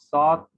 7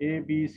ABC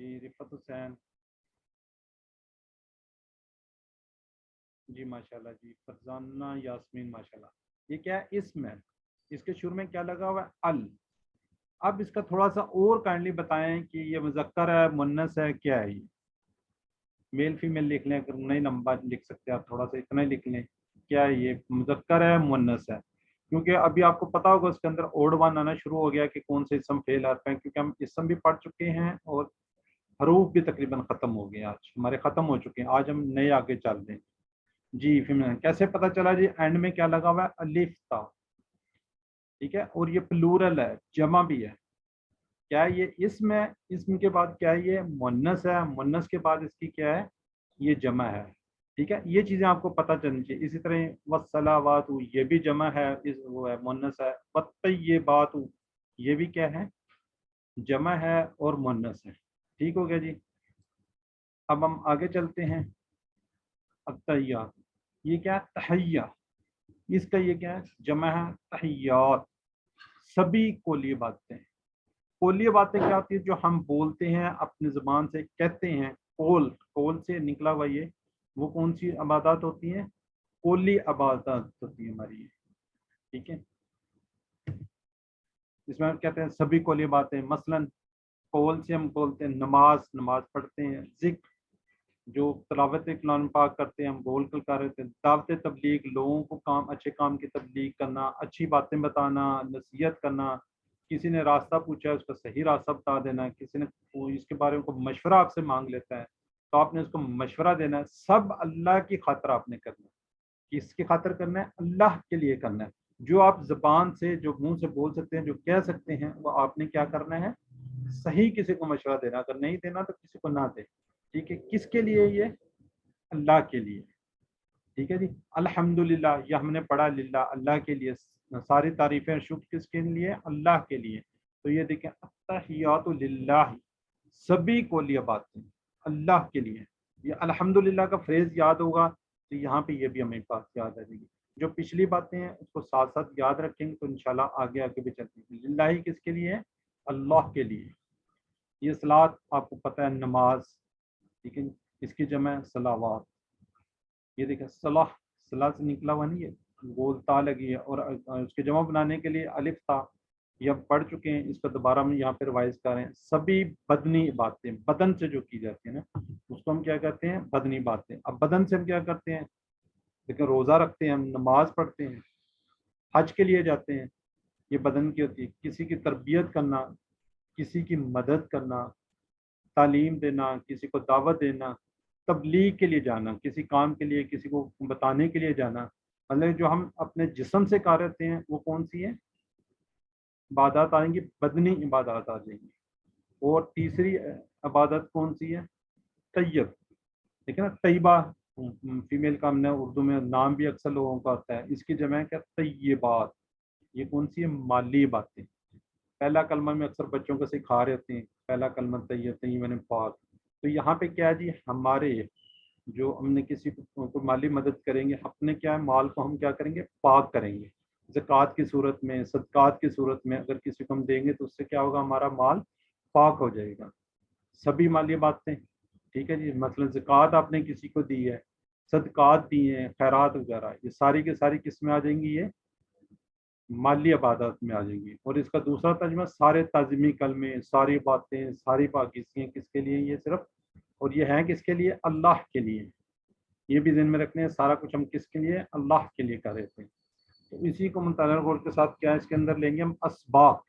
جی رفت حسین، جی ماشاءاللہ، جی فرزانہ یاسمین ماشاءاللہ۔ یہ کیا ہے؟ اسم ہے، اس کے شروع میں کیا لگا ہوا ہے؟ ال۔ اب اس کا تھوڑا سا اور کائنڈلی بتائیں کہ یہ مذکر ہے مؤنث ہے کیا ہے؟ یہ میل فیمیل لکھ لیں، اگر نہیں نمبر لکھ سکتے آپ تھوڑا سا اتنا ہی لکھ لیں، کیا یہ مذکر ہے مؤنث ہے؟ کیونکہ ابھی آپ کو پتا ہوگا اس کے اندر اوڈ ون آنا شروع ہو گیا کہ کون سے اسم فعل حرف ہیں، کیونکہ ہم اسم بھی پڑھ چکے ہیں اور حروف بھی تقریباً ختم ہو گئے، آج ہمارے ختم ہو چکے ہیں، آج ہم نئے آگے چل رہے ہیں۔ جی فیمیل کیسے پتا چلا؟ جی اینڈ میں کیا لگا ہوا ہے؟ الف تا، ٹھیک ہے، اور یہ پلورل ہے، جمع بھی ہے۔ کیا ہے یہ اسم ہے، اسم کے بعد کیا ہے یہ مؤنث ہے، مؤنث کے بعد اس کی کیا ہے یہ جمع ہے، ٹھیک ہے، یہ چیزیں آپ کو پتہ چلنی چاہیے۔ اسی طرح والصلاوات یہ بھی جمع ہے، وہ ہے مؤنث ہے۔ والطیبات یہ بھی کیا ہے جمع ہے اور مؤنث ہے، ٹھیک ہو گیا جی۔ اب ہم آگے چلتے ہیں۔ التحیات یہ کیا ہے؟ تحیہ، اس کا یہ کیا ہے جمع ہے تحیات۔ سبھی کولیہ باتیں، کولیہ باتیں کیا ہوتی ہیں؟ جو ہم بولتے ہیں اپنی زبان سے، کہتے ہیں، قول سے نکلا ہوا یہ وہ کون سی عبادات ہوتی ہیں؟ کولی عبادات ہوتی ہیں ہماری، ٹھیک ہے، اس میں ہم کہتے ہیں سبھی کولی باتیں۔ مثلا قول سے ہم بولتے ہیں نماز پڑھتے ہیں، ذکر جو تلاوت کلام پاک کرتے ہیں ہم بول کر کر رہے تھے، دعوت تبلیغ لوگوں کو اچھے کام کی تبلیغ کرنا، اچھی باتیں بتانا، نصیحت کرنا، کسی نے راستہ پوچھا ہے اس کا صحیح راستہ بتا دینا، کسی نے اس کے بارے میں مشورہ آپ سے مانگ لیتا ہے تو آپ نے اس کو مشورہ دینا ہے، سب اللہ کی خاطر آپ نے کرنا ہے۔ کس کی خاطر کرنا ہے؟ اللہ کے لیے کرنا ہے۔ جو آپ زبان سے جو منہ سے بول سکتے ہیں، جو کہہ سکتے ہیں، وہ آپ نے کیا کرنا ہے؟ صحیح کسی کو مشورہ دینا، اگر نہیں دینا تو کسی کو نہ دے، ٹھیک ہے۔ کس کے لیے؟ یہ اللہ کے لیے، ٹھیک ہے جی۔ الحمدللہ یہ ہم نے پڑھا للہ، اللہ کے لیے، ساری تعریفیں شکر کس کے لیے؟ اللہ کے لیے۔ تو یہ دیکھیں التحیات للہ، سبھی کولیہ باتیں اللہ کے لیے۔ یہ الحمدللہ کا فریز یاد ہوگا تو یہاں پہ یہ بھی ہمیں بات یاد آ جائے گی۔ جو پچھلی باتیں ہیں اس کو ساتھ ساتھ یاد رکھیں گے تو انشاءاللہ آگے آگے بھی چلتے ہیں۔ للہ کس کے لیے ہے؟ اللہ کے لیے۔ یہ صلاۃ آپ کو پتہ ہے نماز، ٹھیک ہے، اس کی جمع ہے صلاوات۔ یہ دیکھیں صلاح سے نکلا ہوا نہیں ہے، گول تا لگی ہے، اور اس کے جمع بنانے کے لیے الف تا، یہ ہم پڑھ چکے ہیں، اس کو دوبارہ ہم یہاں پہ ریوائز کر رہے ہیں۔ سبھی بدنی باتیں، بدن سے جو کی جاتی ہیں نا اس کو ہم کیا کہتے ہیں؟ بدنی باتیں۔ اب بدن سے ہم کیا کرتے ہیں؟ لیکن روزہ رکھتے ہیں، ہم نماز پڑھتے ہیں، حج کے لیے جاتے ہیں، یہ بدن کی ہوتی ہے۔ کسی کی تربیت کرنا، کسی کی مدد کرنا، تعلیم دینا، کسی کو دعوت دینا، تبلیغ کے لیے جانا، کسی کام کے لیے کسی کو بتانے کے لیے جانا، مطلب جو ہم اپنے جسم سے کرتے ہیں وہ کون سی ہیں عبادات آئیں گی؟ بدنی عبادات آ جائیں گی۔ اور تیسری عبادت کون سی ہے؟ طیب، ٹھیک ہے نا، طیبہ فیمیل کا ہم نے اردو میں نام بھی اکثر لوگوں کا ہوتا ہے، اس کی جمع ہے کیا؟ طیبات۔ یہ کون سی ہے؟ مالی باتیں۔ پہلا کلمہ میں اکثر بچوں کو سکھا رہے ہوتے ہیں، پہلا کلمہ طیب پاک۔ تو یہاں پہ کیا ہے جی؟ ہمارے جو ہم نے کسی کو مالی مدد کریں گے، اپنے کیا ہے مال کو ہم کیا کریں گے؟ پاک کریں گے، زکوٰۃ کی صورت میں، صدقات کی صورت میں اگر کسی کو ہم دیں گے تو اس سے کیا ہوگا؟ ہمارا مال پاک ہو جائے گا۔ سبھی مالی باتیں، ٹھیک ہے جی، مثلا زکوٰۃ آپ نے کسی کو دی ہے، صدقات دی ہیں، خیرات وغیرہ، یہ ساری کی ساری کس میں آ جائیں گی؟ یہ مالی عبادات میں آ جائیں گی۔ اور اس کا دوسرا ترجمہ سارے تعظیمی کلمے، ساری باتیں، ساری پاکیزگیاں کس کے لیے؟ یہ صرف، اور یہ ہیں کس کے لیے؟ اللہ کے لیے۔ یہ بھی ذہن میں رکھنے ہیں، سارا کچھ ہم کس کے لیے؟ اللہ کے لیے کر رہے تھے۔ تو اسی کو مطالعہ غور کے ساتھ کیا ہے اس کے اندر لیں گے ہم؟ اسباق۔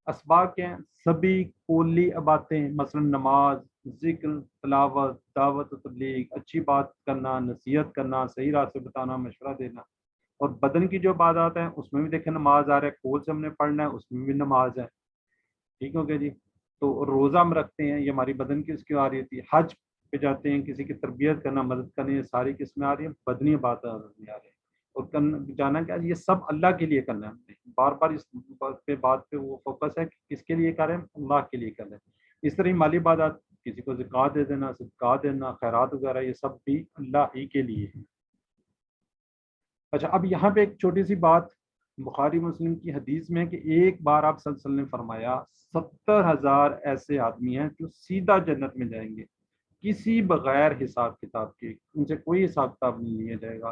اسباق کیا ہیں؟ سبھی کولی باتیں، مثلا نماز، ذکر، تلاوت، دعوت و تبلیغ، اچھی بات کرنا، نصیحت کرنا، صحیح راستے بتانا، مشورہ دینا۔ اور بدن کی جو عبادات ہیں اس میں بھی دیکھیں نماز آ رہا ہے، قول سے ہم نے پڑھنا ہے اس میں بھی نماز ہے، ٹھیک ہو گیا جی۔ تو روزہ ہم رکھتے ہیں، یہ ہماری بدن کی اس کی آ رہی تھی۔ حج پہ جاتے ہیں، کسی کی تربیت کرنا، مدد کرنا، یہ ساری کس میں آ رہی ہے؟ بدنی عبادات میں آ رہی ہے۔ اور جانا کیا؟ یہ سب اللہ کے لیے کرنا ہے ہم نے، بار بار اس بات پہ وہ فوکس ہے کہ کس کے لیے کر رہے ہیں؟ اللہ کے لیے کر رہے ہیں۔ اس طرح مالی عبادات، کسی کو زکوٰۃ دے دینا، صدقات دینا، خیرات وغیرہ، یہ سب بھی اللہ ہی کے لیے ہے۔ اچھا اب یہاں پہ ایک چھوٹی سی بات بخاری مسلم کی حدیث میں ہے کہ ایک بار آپ صلی اللہ علیہ وسلم نے فرمایا 70,000 ایسے آدمی ہیں جو سیدھا جنت میں جائیں گے کسی بغیر حساب کتاب کے، ان سے کوئی حساب کتاب نہیں لیا جائے گا۔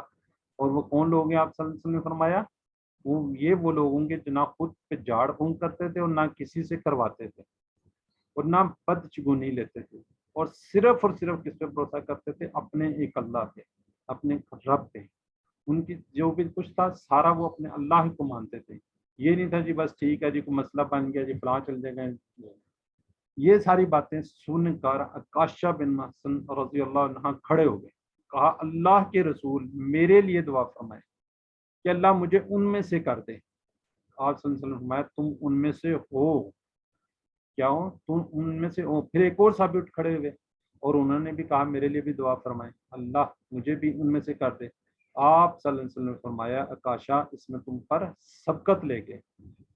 اور وہ کون لوگ ہیں آپ صلی اللہ علیہ وسلم نے فرمایا؟ وہ لوگ ہوں گے جو نہ خود پہ جھاڑ پھونک کرتے تھے اور نہ کسی سے کرواتے تھے اور نہ بدشگونی لیتے تھے، اور صرف کس پہ بھروسہ کرتے تھے؟ اپنے ایک اللہ پہ، اپنے رب پہ۔ ان کی جو بھی کچھ تھا سارا وہ اپنے اللہ ہی کو مانتے تھے۔ یہ نہیں تھا جی بس ٹھیک ہے جی کوئی مسئلہ بن گیا جی فلاں چل جائے گا۔ یہ ساری باتیں سن کر عکاشہ بن محسن رضی اللہ عنہ کھڑے ہو گئے، کہا اللہ کے رسول میرے لیے دعا فرمائے کہ اللہ مجھے ان میں سے کر دے۔ آپ صلی اللہ علیہ وسلم نے فرمایا تم ان میں سے ہو، کیا ہو تم ان میں سے ہو۔ پھر ایک اور صحابی اٹھ کھڑے ہوئے اور انہوں نے بھی کہا میرے لیے بھی دعا فرمائے، اللہ مجھے بھی ان میں سے کر دے۔ آپ صلی اللہ علیہ وسلم نے فرمایا عکاشہ اس میں تم پر سبقت لے گئے۔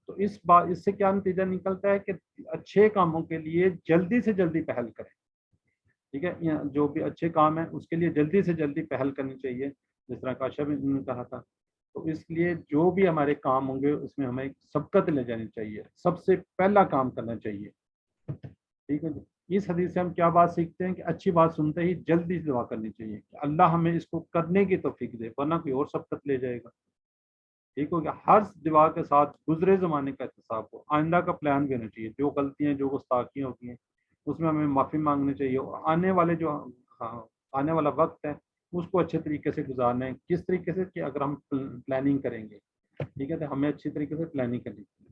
تو اس سے کیا نتیجہ نکلتا ہے کہ اچھے کاموں کے لیے جلدی سے جلدی پہل کریں، ٹھیک ہے؟ جو بھی اچھے کام ہیں اس کے لیے جلدی سے جلدی پہل کرنی چاہیے، جس طرح عکاشہ بھی نے کہا تھا۔ تو اس لیے جو بھی ہمارے کام ہوں گے اس میں ہمیں سبقت لے جانی چاہیے، سب سے پہلا کام کرنا چاہیے، ٹھیک ہے جی۔ اس حدیث سے ہم کیا بات سیکھتے ہیں کہ اچھی بات سنتے ہی جلدی سے دعا کرنی چاہیے کہ اللہ ہمیں اس کو کرنے کی توفیق دے، ورنہ کوئی اور سبقت لے جائے گا، ٹھیک ہو گیا۔ ہر دعا کے ساتھ گزرے زمانے کا احتساب ہو، آئندہ کا پلان بھی ہونا چاہیے، جو غلطیاں جو گستاخیاں ہوتی ہیں اس میں ہمیں معافی مانگنی چاہیے، اور آنے والے ہاں، آنے والا وقت ہے اس کو اچھے طریقے سے گزارنا ہے۔ کس طریقے سے؟ کہ اگر ہم پلاننگ کریں گے، ٹھیک ہے، تو ہمیں اچھی طریقے سے پلاننگ کرنی چاہیے۔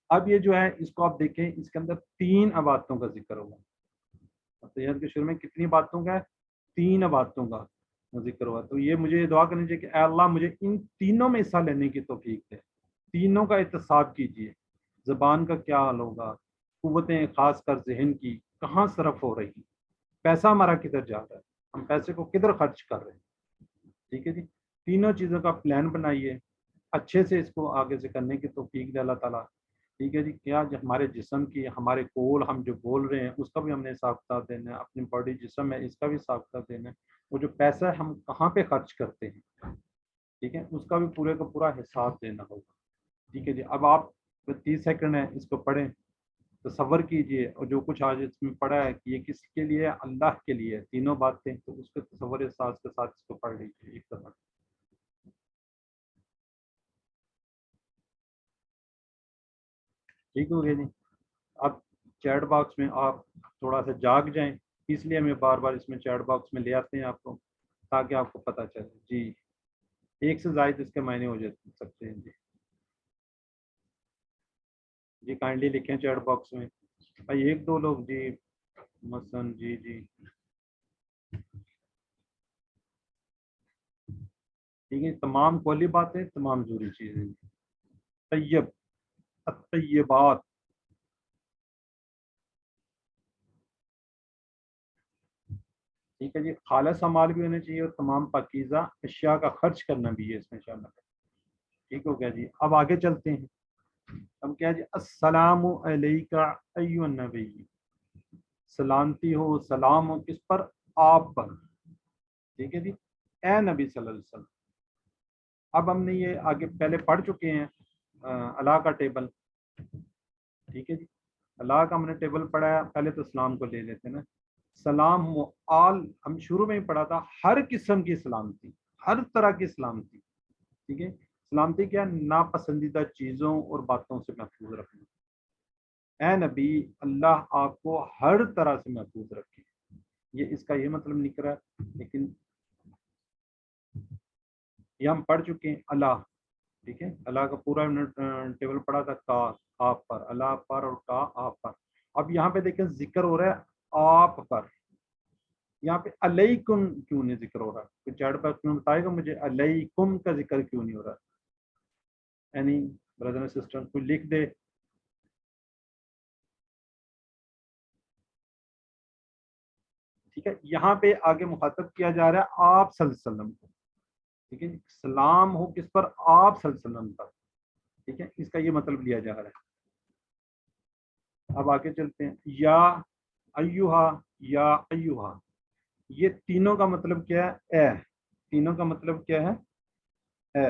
اب یہ جو ہے اس کو آپ دیکھیں، اس کے اندر 3 عبادتوں کا ذکر ہوا۔ تیار کے شروع میں کتنی باتوں کا ہے؟ 3 عبادتوں کا ذکر ہوا۔ تو یہ مجھے یہ دعا کرنی چاہیے کہ اے اللہ مجھے ان تینوں میں حصہ لینے کی توفیق دے، تینوں کا احتساب کیجیے۔ زبان کا کیا حال ہوگا، قوتیں خاص کر ذہن کی کہاں صرف ہو رہی ہیں، پیسہ ہمارا کدھر جا رہا ہے، ہم پیسے کو کدھر خرچ کر رہے ہیں، ٹھیک ہے جی۔ تینوں چیزوں کا پلان بنائیے، اچھے سے اس کو آگے سے کرنے کی توفیق دے اللہ تعالیٰ، ٹھیک ہے جی۔ کیا جو ہمارے جسم کی ہمارے قول ہم جو بول رہے ہیں اس کا بھی ہم نے حساب کتاب دینا ہے، اپنی باڈی جسم ہے اس کا بھی حساب کتاب دینا ہے، وہ جو پیسہ ہے ہم کہاں پہ خرچ کرتے ہیں، ٹھیک ہے، اس کا بھی پورے کا پورا حساب دینا ہوگا، ٹھیک ہے جی۔ اب آپ 30 سیکنڈ ہے اس کو پڑھیں، تصور کیجئے، اور جو کچھ آج اس میں پڑھا ہے کہ یہ کس کے لیے ہے؟ اللہ کے لیے، تینوں باتیں، تو اس کے تصور احساس کے ساتھ اس کو پڑھ لیجیے ایک دفعہ۔ ٹھیک ہو گیا جی۔ اب چیٹ باکس میں آپ تھوڑا سا جاگ جائیں، اس لیے ہمیں بار بار اس میں چیٹ باکس میں لے آتے ہیں آپ کو، تاکہ آپ کو پتہ چلے جی۔ ایک سے زائد اس کے معنی ہو سکتے ہیں جی۔ جی کائنڈلی لکھیں چیٹ باکس میں بھائی، 1 2 لوگ جی مثلا جی ٹھیک ہے۔ تمام کلی باتیں، تمام ضروری چیزیں۔ طیب، الطیبات، ٹھیک ہے جی۔ خالص اعمال بھی ہونے چاہیے اور تمام پاکیزہ اشیاء کا خرچ کرنا بھی ہے اس میں شامل ہے، ٹھیک ہو گیا جی۔ اب آگے چلتے ہیں، ہم کیا جی، السلام علیکہ ایھا النبی، سلامتی ہو، سلام ہو کس پر؟ آپ پر، ٹھیک ہے جی، اے نبی صلی اللہ علیہ وسلم۔ اب ہم نے یہ آگے پہلے پڑھ چکے ہیں اللہ کا ٹیبل، ٹھیک ہے جی۔ اللہ کا ہم نے ٹیبل پڑھا ہے، پہلے تو اسلام کو لے لیتے ہیں نا۔ سلام ہو آل، ہم شروع میں ہی پڑھا تھا، ہر قسم کی سلامتی، ہر طرح کی سلامتی، ٹھیک ہے۔ سلامتی کیا؟ ناپسندیدہ چیزوں اور باتوں سے محفوظ رکھنا۔ اے نبی، اللہ آپ کو ہر طرح سے محفوظ رکھے، یہ اس کا یہ مطلب نکلا ہے، لیکن یہ ہم پڑھ چکے ہیں اللہ، ٹھیک ہے۔ اللہ کا پورا ٹیبل پڑھا تھا، کا آپ پر، اللہ پر، اور کا آپ پر۔ اب یہاں پہ دیکھیں ذکر ہو رہا ہے آپ پر، یہاں پہ علیکم کیوں نہیں ذکر ہو رہا؟ کوئی چیٹ باکس میں بتائے گا مجھے علیکم کا ذکر کیوں نہیں ہو رہا؟ اینی برادر اینڈ سسٹر کوئی لکھ دے۔ ٹھیک ہے، یہاں پہ آگے مخاطب کیا جا رہا ہے آپ صلی اللہ علیہ وسلم کو، ٹھیک ہے، سلام ہو کس پر؟ آپ صلی اللہ علیہ وسلم پر، ٹھیک ہے، اس کا یہ مطلب لیا جا رہا ہے۔ اب آگے چلتے ہیں، یا ایوہا، یا ایوہا، یہ تینوں کا مطلب کیا ہے؟ اے، تینوں کا مطلب کیا ہے؟ اے،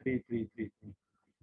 3 3 3 3।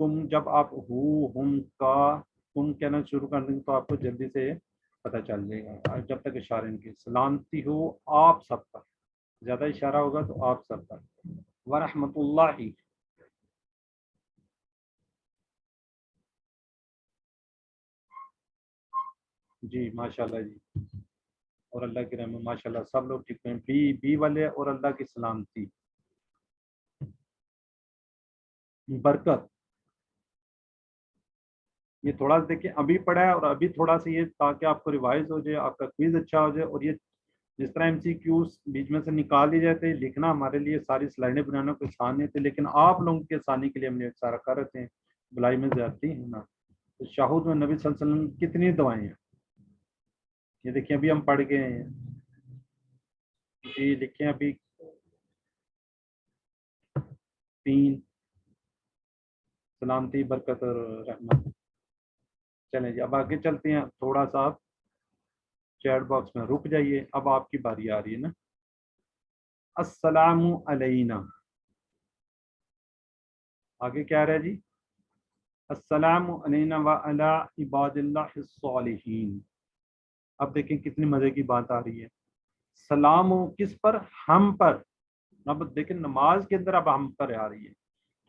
تم جب آپ ہم کا تم کہنا شروع کر دیں تو آپ کو جلدی سے پتہ چل جائے گا. جب تک اشارہ ان کی سلامتی ہو آپ سب پر, زیادہ اشارہ ہوگا تو آپ سب پر. ورحمۃ اللہ, جی ماشاء اللہ جی, اور اللہ کی رحمت ماشاء اللہ سب لوگ ٹھیک ہیں. بی والے اور اللہ کی سلامتی برکت, یہ تھوڑا سا دیکھیں ابھی پڑھا ہے اور ابھی تھوڑا سا یہ تاکہ آپ کو ریوائز ہو جائے, آپ کا کوئز اچھا ہو جائے. اور یہ جس طرح ایم سی کیوز بیچ میں سے نکال لی جاتے ہیں, لکھنا ہمارے لیے ساری سلائڈیں بنانا کوئی آسان نہیں تھے, لیکن آپ لوگوں کے آسانی کے لیے ہم نے سارا کر رہتے ہیں. بلائی میں زیادتی ہے نا. تو شاہد میں نبی صلی اللہ علیہ وسلم کتنی دعائیں ہیں, یہ دیکھیں ابھی ہم پڑھ گئے ہیں جی. لکھیں ابھی 3 سلامتی برکت اور رحمت. چلیں جی اب آگے چلتے ہیں. تھوڑا سا آپ چیٹ باکس میں رک جائیے, اب آپ کی باری آ رہی ہے نا. السلام علینا, آگے کیا رہا ہے جی؟ السلام علینا وعلی عباد اللہ الصالحین. اب دیکھیں کتنی مزے کی بات آ رہی ہے. سلام ہو کس پر؟ ہم پر. اب دیکھیں نماز کے اندر اب ہم پر آ رہی ہے.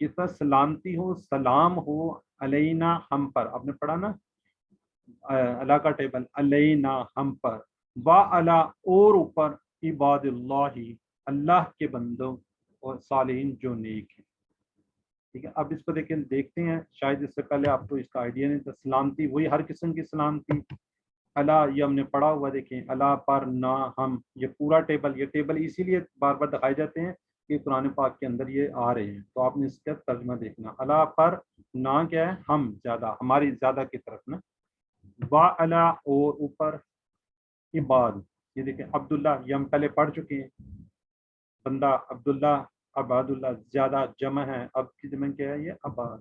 کس پر سلامتی ہو, سلام ہو علینا ہم پر. آپ نے پڑھا نا اللہ کا ٹیبل, علینا ہم پر, وعلی اور اوپر, عباد اللہ اللہ کے بندوں, اور صالحین جو نیک ہیں. ٹھیک ہے, اب اس کو دیکھتے ہیں. شاید اس سے پہلے آپ کو اس کا آئیڈیا نہیں تھا. سلامتی وہی ہر قسم کی سلامتی. اللہ یہ ہم نے پڑھا ہوا, دیکھیں اللہ پر نہ ہم, یہ پورا ٹیبل, یہ ٹیبل اسی لیے بار بار دکھائے جاتے ہیں کہ قرآن پاک کے اندر یہ آ رہے ہیں. تو آپ نے اس کا ترجمہ دیکھنا. اللہ پر نہ کیا ہے, ہم, زیادہ, ہماری زیادہ کی طرف نا. وعلی اور اوپر, عباد, یہ دیکھیں عبداللہ, یہ ہم پہلے پڑھ چکے ہیں. بندہ عبداللہ, عباد اللہ, زیادہ جمع ہے, اب کی جمع کیا ہے یہ عباد.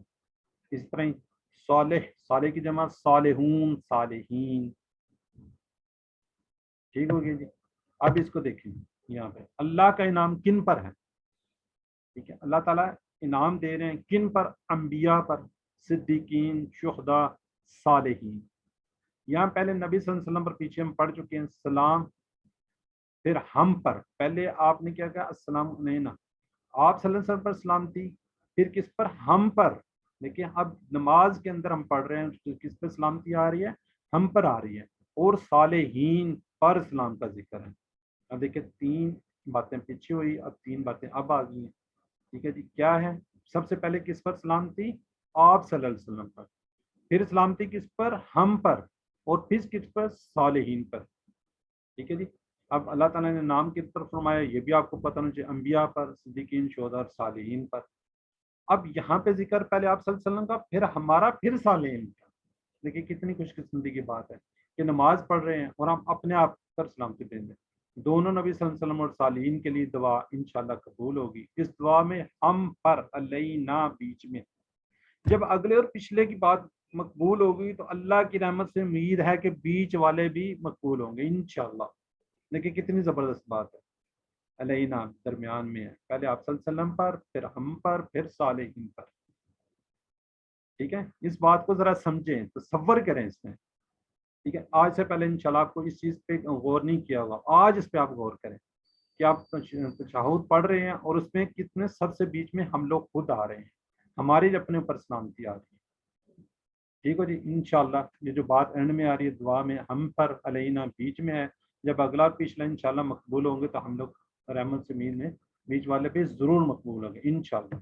اس طرح صالح, صالح کی جمع صالحون, صالحین. ٹھیک ہو گیا جی. اب اس کو دیکھیں یہاں پہ اللہ کا انعام کن پر ہے. ٹھیک ہے, اللہ تعالیٰ انعام دے رہے ہیں کن پر؟ انبیاء پر, صدیقین, شہداء, صالحین. یہاں پہلے نبی صلی اللہ علیہ وسلم پر پیچھے ہم پڑھ چکے ہیں سلام, پھر ہم پر. پہلے آپ نے کیا کہا السلام علینا, آپ صلی اللہ علیہ وسلم پر سلامتی, پھر کس پر؟ ہم پر. دیکھیں اب نماز کے اندر ہم پڑھ رہے ہیں, کس پر سلامتی آ رہی ہے؟ ہم پر آ رہی ہے. اور صالحین پر سلام کا ذکر ہے. اب دیکھیں 3 باتیں پیچھے ہوئی, اب 3 باتیں اب آ گئی ہیں. ٹھیک ہے جی, کیا ہے؟ سب سے پہلے کس پر سلامتی؟ آپ صلی اللہ علیہ وسلم پر. پھر سلامتی کس پر؟ ہم پر. اور پھر کس پر؟ صالحین پر. ٹھیک ہے جی. اب اللہ تعالیٰ نے نام کی طرف فرمایا, یہ بھی آپ کو پتہ ہونا چاہیے, انبیاء پر, صدیقین, شہداء اور صالحین پر. اب یہاں پہ ذکر پہلے آپ صلی اللہ علیہ وسلم کا, پھر ہمارا, پھر صالحین کا. دیکھیے کتنی خوش قسمتی کی بات ہے کہ نماز پڑھ رہے ہیں اور ہم اپنے آپ پر سلامتی دیں گے. دونوں نبی صلی اللہ علیہ وسلم اور صالحین کے لیے دعا انشاءاللہ قبول ہوگی. اس دعا میں ہم پر, علینا بیچ میں. جب اگلے اور پچھلے کی بات مقبول ہوگی تو اللہ کی رحمت سے امید ہے کہ بیچ والے بھی مقبول ہوں گے انشاءاللہ. دیکھیں کتنی زبردست بات ہے. علینا درمیان میں ہے, پہلے آپ صلی اللہ علیہ وسلم پر, پھر ہم پر, پھر صالحین پر. ٹھیک ہے, اس بات کو ذرا سمجھیں, تصور کریں اس میں. ٹھیک ہے, آج سے پہلے انشاءاللہ آپ کو اس چیز پہ غور نہیں کیا ہوگا, آج اس پہ آپ غور کریں کہ آپ تشہد پڑھ رہے ہیں اور اس میں کتنے سب سے بیچ میں ہم لوگ خود آ رہے ہیں, ہماری اپنے اوپر سلامتی آ رہی ہے. ٹھیک ہو جی. انشاءاللہ یہ جو بات اینڈ میں آ رہی ہے دعا میں, ہم پر, علینا بیچ میں ہے. جب اگلا پچھلا انشاءاللہ مقبول ہوں گے تو ہم لوگ رحمت سے امید میں بیچ والے پہ ضرور مقبول ہوں گے انشاءاللہ.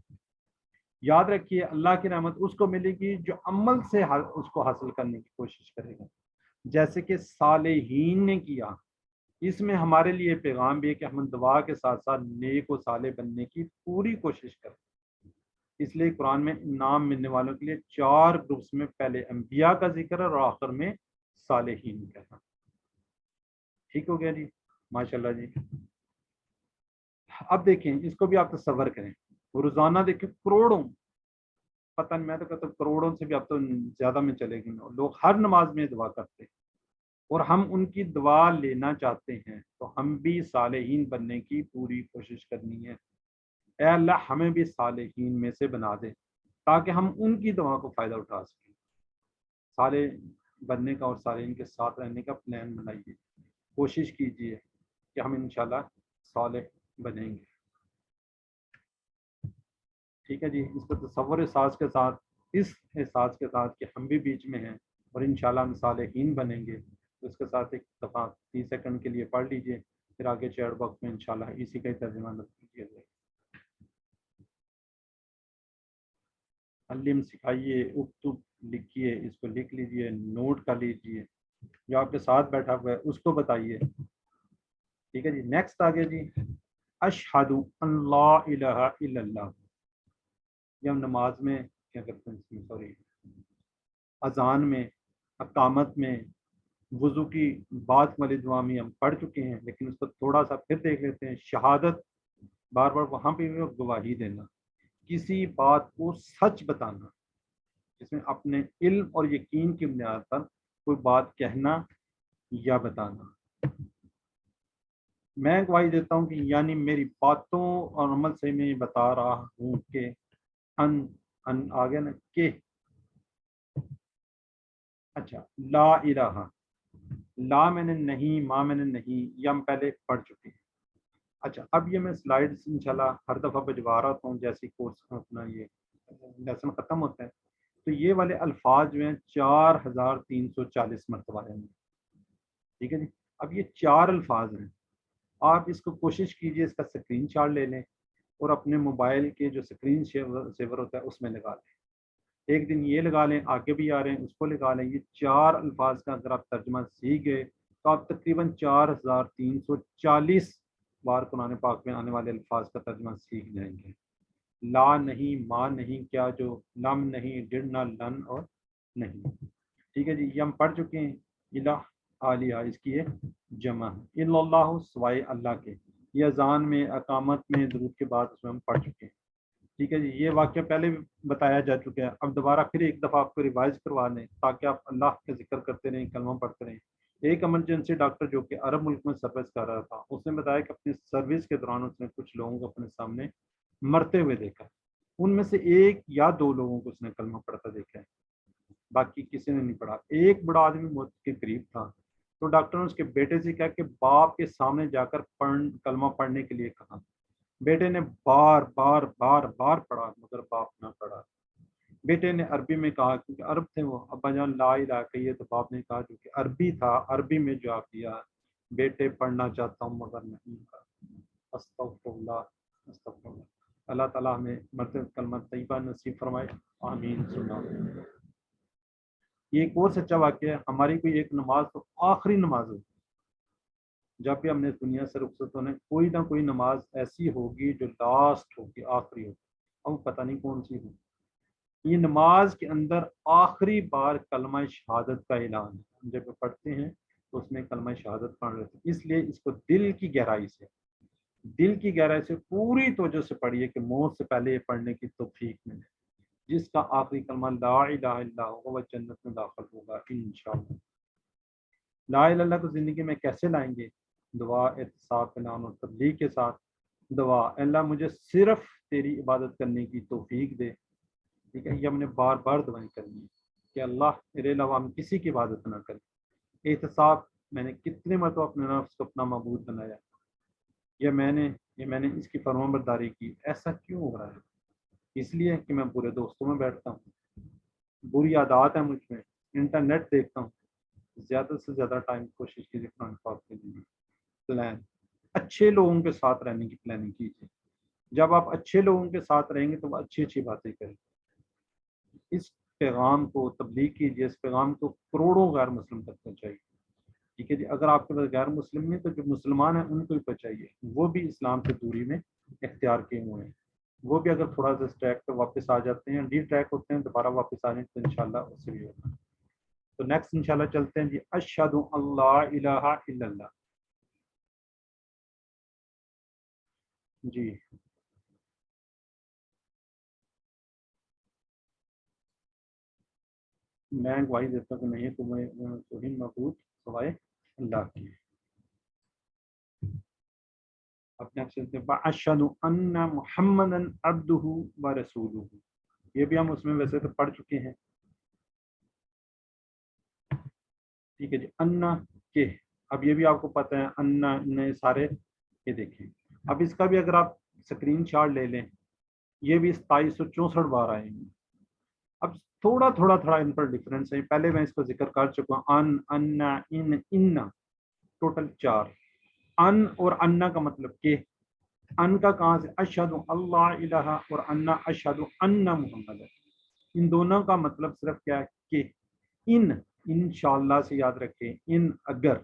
یاد رکھیے اللہ کی رحمت اس کو ملے گی جو عمل سے اس کو حاصل کرنے کی کوشش کرے گا, جیسے کہ صالحین نے کیا. اس میں ہمارے لیے پیغام بھی ہے کہ ہم دعا کے ساتھ ساتھ نیک و صالح بننے کی پوری کوشش کریں. اس لیے قرآن میں انعام ملنے والوں کے لیے 4 گروپس میں پہلے انبیاء کا ذکر ہے اور آخر میں صالحین کا. ٹھیک ہو گیا جی, ماشاءاللہ جی. اب دیکھیں اس کو بھی آپ تصور کریں, روزانہ دیکھیں کروڑوں, پتہ نہیں, میں تو کہتا ہوں کروڑوں سے بھی اب تو زیادہ میں چلے گی, لوگ ہر نماز میں دعا کرتے ہیں اور ہم ان کی دعا لینا چاہتے ہیں. تو ہم بھی صالحین بننے کی پوری کوشش کرنی ہے. اے اللہ ہمیں بھی صالحین میں سے بنا دے. تاکہ ہم ان کی دعا کو فائدہ اٹھا سکیں. سارے بننے کا اور سارے ان کے ساتھ رہنے کا پلان بنائیے. کوشش کیجیے کہ ہم انشاءاللہ صالح بنیں گے. ٹھیک ہے جی. اس کو تصور احساس کے ساتھ، اس احساس کے ساتھ کہ ہم بھی بیچ میں ہیں اور انشاءاللہ ہم صالحین بنیں گے، اس کے ساتھ ایک دفعہ 30 سیکنڈ کے لیے پڑھ لیجئے، پھر آگے چیٹ باکس میں انشاءاللہ اسی کا ہی ترجمہ کیجیے گا. علم سکھائیے، اکتب لکھیے، اس کو لکھ لیجئے، نوٹ کر لیجئے، جو آپ کے ساتھ بیٹھا ہوا ہے اس کو بتائیے. ٹھیک ہے جی. نیکسٹ آگے جی. اشہد ان لا الہ الا اللہ. یہ ہم نماز میں کیا کرتے ہیں، سوری، اذان میں، اقامت میں، وضو کی بعد والی دعا میں ہم پڑھ چکے ہیں، لیکن اس کو تھوڑا سا پھر دیکھ لیتے ہیں. شہادت، بار بار وہاں پہ بھی گواہی دینا، کسی بات کو سچ بتانا، جس میں اپنے علم اور یقین کی بنیاد پر کوئی بات کہنا یا بتانا. میں گواہی دیتا ہوں کہ یعنی میری باتوں اور عمل سے میں یہ بتا رہا ہوں کہ ان آگے نا کہ اچھا لا الہ، لا میں نے نہیں، ما میں نے نہیں، یہ ہم پہلے پڑھ چکے ہیں. اچھا اب یہ میں سلائیڈز انشاءاللہ ہر دفعہ بھجوا رہا ہوں جیسے کورس اپنا یہ لیسن ختم ہوتا ہے. تو یہ والے الفاظ جو ہیں 4340 مرتبہ ہیں. ٹھیک ہے جی. اب یہ 4 الفاظ ہیں. آپ اس کو کوشش کیجئے اس کا اسکرین شاٹ لے لیں اور اپنے موبائل کے جو اسکرین سیور ہوتا ہے اس میں لگا لیں. ایک دن یہ لگا لیں، آگے بھی آ رہے ہیں اس کو لگا لیں. یہ 4 الفاظ کا اگر آپ ترجمہ سیکھ گئے تو آپ تقریباً 4340 بار قرآن پاک میں آنے والے الفاظ کا ترجمہ سیکھ جائیں گے. لا نہیں، ما نہیں، کیا جو، لم نہیں، ڈڈ نہ، لن اور نہیں. ٹھیک ہے جی. یہ ہم پڑھ چکے ہیں. الہ عالیہ اس کی یہ جمع ہے. الا اللہ، سوائے اللہ کے. یہ اذان میں، اقامت میں، درود کے بعد اس میں ہم پڑھ چکے ہیں. ٹھیک ہے جی. یہ واقعہ پہلے بھی بتایا جا چکا ہے. اب دوبارہ پھر ایک دفعہ آپ کو ریوائز کروا دیں تاکہ آپ اللہ کا ذکر کرتے رہیں، کلمہ پڑھتے رہیں. ایک ایمرجنسی ڈاکٹر جو کہ عرب ملک میں سروس کر رہا تھا، اس نے بتایا کہ اپنی سروس کے دوران اس نے کچھ لوگوں کو اپنے سامنے مرتے ہوئے دیکھا. ان میں سے 1 یا 2 لوگوں کو اس نے کلمہ پڑھتا دیکھا ہے، باقی کسی نے نہیں پڑھا. ایک بڑا آدمی موت کے قریب تھا تو ڈاکٹر نے اس کے بیٹے سے کہا کہ باپ کے سامنے جا کر کلمہ پڑھنے کے لیے کہا. بیٹے نے بار بار بار بار پڑھا مگر باپ نہ پڑھا. بیٹے نے عربی میں کہا، کیونکہ عرب تھے وہ، ابا جان لا الہ کہیے، تو باپ نے کہا جو کہ عربی تھا، عربی میں جواب دیا، بیٹے پڑھنا چاہتا ہوں مگر نہیں. استغفر اللہ، استغفر اللہ. اللہ تعالیٰ ہمیں مرتے کلمہ طیبہ نصیب فرمائے. آمین سنا. یہ ایک اور سچا واقعہ ہے. ہماری کوئی ایک نماز تو آخری نماز ہوگی جب بھی ہم نے دنیا سے رخصت ہونا ہے، کوئی نہ کوئی نماز ایسی ہوگی جو لاسٹ ہوگی، آخری ہوگی. اب پتہ نہیں کون سی ہوگی. یہ نماز کے اندر آخری بار کلمہ شہادت کا اعلان ہے. ہم جب پڑھتے ہیں تو اس میں کلمہ شہادت پڑھ رہے تھے، اس لیے اس کو دل کی گہرائی سے پوری توجہ سے پڑھیے کہ موت سے پہلے یہ پڑھنے کی توفیق ملے. جس کا آخری کلمہ لا الہ الا اللہ ہوگا وہ جنت میں داخل ہوگا انشاءاللہ. لا الہ الا اللہ کو زندگی میں کیسے لائیں گے؟ دعا، احتساب، اعلان اور تبلیغ کے ساتھ. دعا، اللہ مجھے صرف تیری عبادت کرنے کی توفیق دے. ٹھیک ہے. یہ ہم نے بار بار دعائیں کرنی ہے کہ اللہ میرے علاوہ ہم کسی کی عبادت نہ کریں. احتساب، میں نے کتنے مرتبہ اپنے نفس کو اپنا معبود بنایا، یا میں نے اس کی فرمان برداری کی. ایسا کیوں ہو رہا ہے؟ اس لیے کہ میں برے دوستوں میں بیٹھتا ہوں، بری عادات ہیں مجھ میں، انٹرنیٹ دیکھتا ہوں. زیادہ سے زیادہ ٹائم کوشش کیجیے قرآن پاک کے لیے. پلان، اچھے لوگوں کے ساتھ رہنے کی پلاننگ کیجیے. جب آپ اچھے لوگوں کے ساتھ رہیں گے تو وہ اچھی اچھی باتیں کریں. اس پیغام کو تبلیغ کیجیے. اس پیغام کو کروڑوں غیر مسلم تک پہنچائیے. ٹھیک ہے جی. اگر آپ کے پاس غیر مسلم نہیں تو جو مسلمان ہیں ان کو بھی پہنچائیے. وہ بھی اسلام سے دوری میں اختیار کیے ہوئے ہیں. وہ بھی اگر تھوڑا سا ٹریک پہ واپس آ جاتے ہیں، ڈی ٹریک ہوتے ہیں، دوبارہ واپس آ جائیں تو انشاءاللہ اس سے بھی ہوگا. تو نیکسٹ انشاءاللہ چلتے ہیں جی. اشہد ان لا الہ الا اللہ. جی میں گواہی دیتا ہوں کہ نہیں تمہیں توہین معبود سوائے اللہ کی. اپنے آپ سے اشہد ان محمدا عبدہ و رسولہ. یہ بھی ہم اس میں ویسے تو پڑھ چکے ہیں. ٹھیک ہے جی. انا کے، اب یہ بھی آپ کو پتہ ہے انا ان سارے. یہ دیکھیں اب اس کا بھی اگر آپ اسکرین شاٹ لے لیں، یہ بھی 2764 بار آئیں گے. اب تھوڑا تھوڑا ان پر ڈفرینس ہے. پہلے میں اس کو ذکر کر چکا ہوں. انا ان ٹوٹل 4. ان اور انا کا مطلب کہ ان کا کہاں سے؟ اشہد اللہ الہ اور انا اشہد ان محمد. ان دونوں کا مطلب صرف کیا ہے کہ انشاءاللہ سے یاد رکھیں، ان اگر،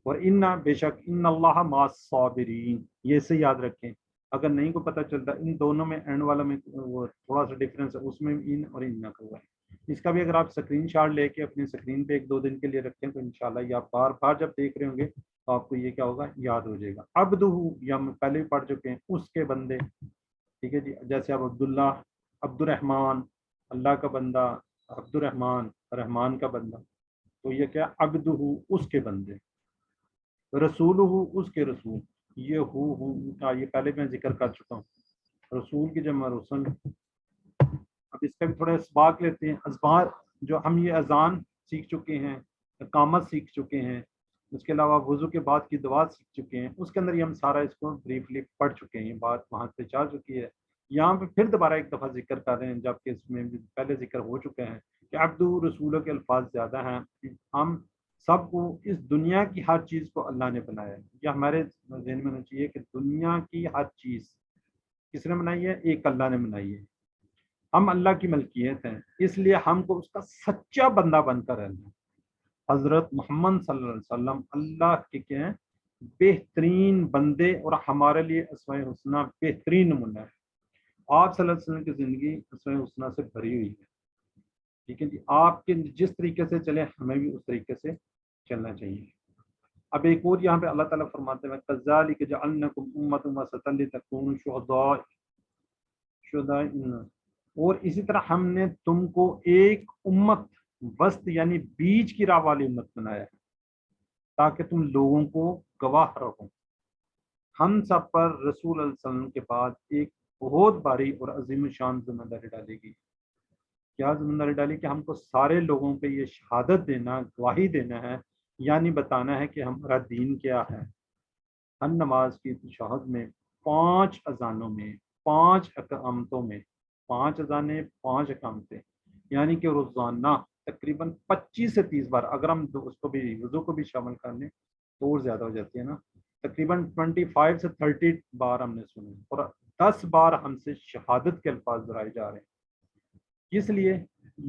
اور ان بے شک ان اللہ مع الصابرین، یہ سے یاد رکھیں. اگر نہیں کو پتہ چلتا ان دونوں میں اینڈ والا میں وہ تھوڑا سا ڈفرینس ہے، اس میں ان اور ان کا ہوا ہے. اس کا بھی اگر آپ اسکرین شاٹ لے کے اپنی اسکرین پہ 1-2 دن کے لیے رکھیں تو انشاءاللہ یہ آپ بار بار جب دیکھ رہے ہوں گے تو آپ کو یہ کیا ہوگا؟ یاد ہو جائے گا. عبدہ، یا ہم پہلے بھی پڑھ چکے ہیں، اس کے بندے. ٹھیک ہے جی. جیسے آپ عبداللہ، عبد الرحمن، اللہ کا بندہ، عبد الرحمن، رحمان کا بندہ. تو یہ کیا؟ عبدہ، اس کے بندے. رسول، اس کے رسول. یہ یہ پہلے میں ذکر کر چکا ہوں. رسول کی جمع رسول. اب اس کا بھی تھوڑا اسباق لیتے ہیں. اسباق جو ہم یہ اذان سیکھ چکے ہیں، اقامت سیکھ چکے ہیں، اس کے علاوہ وضو کے بعد کی دعا سیکھ چکے ہیں، اس کے اندر یہ ہم سارا اس کو بریفلی پڑھ چکے ہیں. یہ بات وہاں سے جا چکی ہے. یہاں پہ پھر دوبارہ ایک دفعہ ذکر کر رہے ہیں، جبکہ اس میں بھی پہلے ذکر ہو چکے ہیں کہ عبدو، رسولوں کے الفاظ زیادہ ہیں. ہم سب کو اس دنیا کی ہر چیز کو اللہ نے بنایا ہے. یہ ہمارے ذہن میں ہونا چاہیے کہ دنیا کی ہر چیز کس نے بنائی ہے؟ ایک اللہ نے بنائی ہے. ہم اللہ کی ملکیت ہیں، اس لیے ہم کو اس کا سچا بندہ بن کر رہنا ہے. حضرت محمد صلی اللہ علیہ وسلم اللہ کے کیا ہیں؟ بہترین بندے، اور ہمارے لیے اسماء الحسنہ بہترین نمونہ ہے. آپ صلی اللہ علیہ وسلم کی زندگی اسماء الحسنہ سے بھری ہوئی ہے. ٹھیک ہے جی. آپ کے جس طریقے سے چلے ہمیں بھی اس طریقے سے چلنا چاہیے. اب ایک اور یہاں پہ اللہ تعالیٰ فرماتے ہیں کذالک جعلناکم امۃ وسطا لتکونوا شہداء، اور اسی طرح ہم نے تم کو ایک امت وسط یعنی بیچ کی راہ والی امت بنایا ہے تاکہ تم لوگوں کو گواہ رہو. ہم سب پر رسول اللہ علیہ وسلم کے بعد ایک بہت باری اور عظیم شان ذمہ داری ڈالے گی. کیا ذمہ داری ڈالی؟ کہ ہم کو سارے لوگوں پہ یہ شہادت دینا، گواہی دینا ہے، یعنی بتانا ہے کہ ہمارا دین کیا ہے. ہر نماز کی تشہد میں 5 اذانوں میں 5 اقامتوں میں 5 اذانیں 5 اقامتیں، یعنی کہ روزانہ تقریباً 25 سے 30 بار، اگر ہم اس کو بھی وضو کو بھی شامل کر لیں تو اور زیادہ ہو جاتی ہے نا. تقریباً 25 سے 30 بار ہم نے سنے، اور 10 بار ہم سے شہادت کے الفاظ دہرائے جا رہے ہیں. اس لیے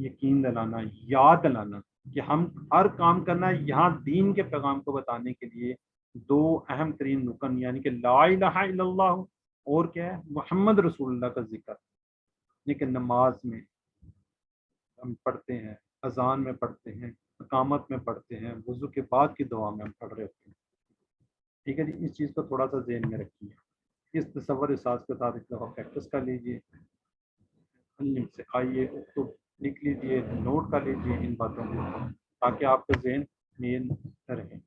یقین دلانا، یاد دلانا کہ ہم ہر کام کرنا ہے یہاں دین کے پیغام کو بتانے کے لیے 2 اہم ترین رکن، یعنی کہ لا الہ الا اللہ اور کیا ہے؟ محمد رسول اللہ کا ذکر. لیکن نماز میں ہم پڑھتے ہیں، اذان میں پڑھتے ہیں، اقامت میں پڑھتے ہیں، وضو کے بعد کی دعا میں ہم پڑھ رہے ہوتے ہیں. ٹھیک ہے جی. اس چیز کو تھوڑا سا ذہن میں رکھیے. اس تصور احساس کے ساتھ ایک دفعہ پریکٹس کر لیجیے، سے آئیے تو لکھ لیجیے، نوٹ کر لیجیے ان باتوں کو تاکہ آپ کا ذہن مین رہے.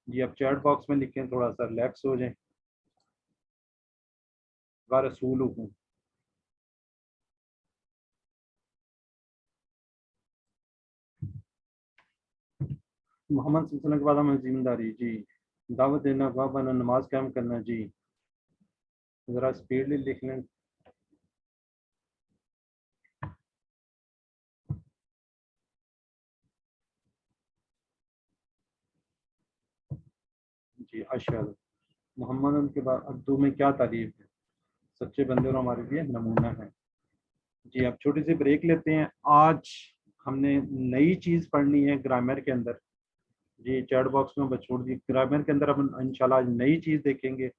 جی آپ چیٹ باکس میں لکھیں، تھوڑا سا ریلیکس ہو جائیں. رسول ہوں، محمد صلی اللہ علیہ وسلم کے بعد ہمیں ذمہ داری جی دعوت دینا، گواہ بننا، نماز قائم کرنا. جی ذرا اسپیڈلی لکھ لیں. جی اشہد محمد ان کے بعد ابدو میں کیا تعریف ہے؟ سچے بندے اور ہمارے لیے نمونہ ہے. جی اب چھوٹی سی بریک لیتے ہیں. آج ہم نے نئی چیز پڑھنی ہے گرامر کے اندر. جی چیٹ باکس میں چھوڑ دی. گرامر کے اندر ہم انشاءاللہ آج نئی چیز دیکھیں گے.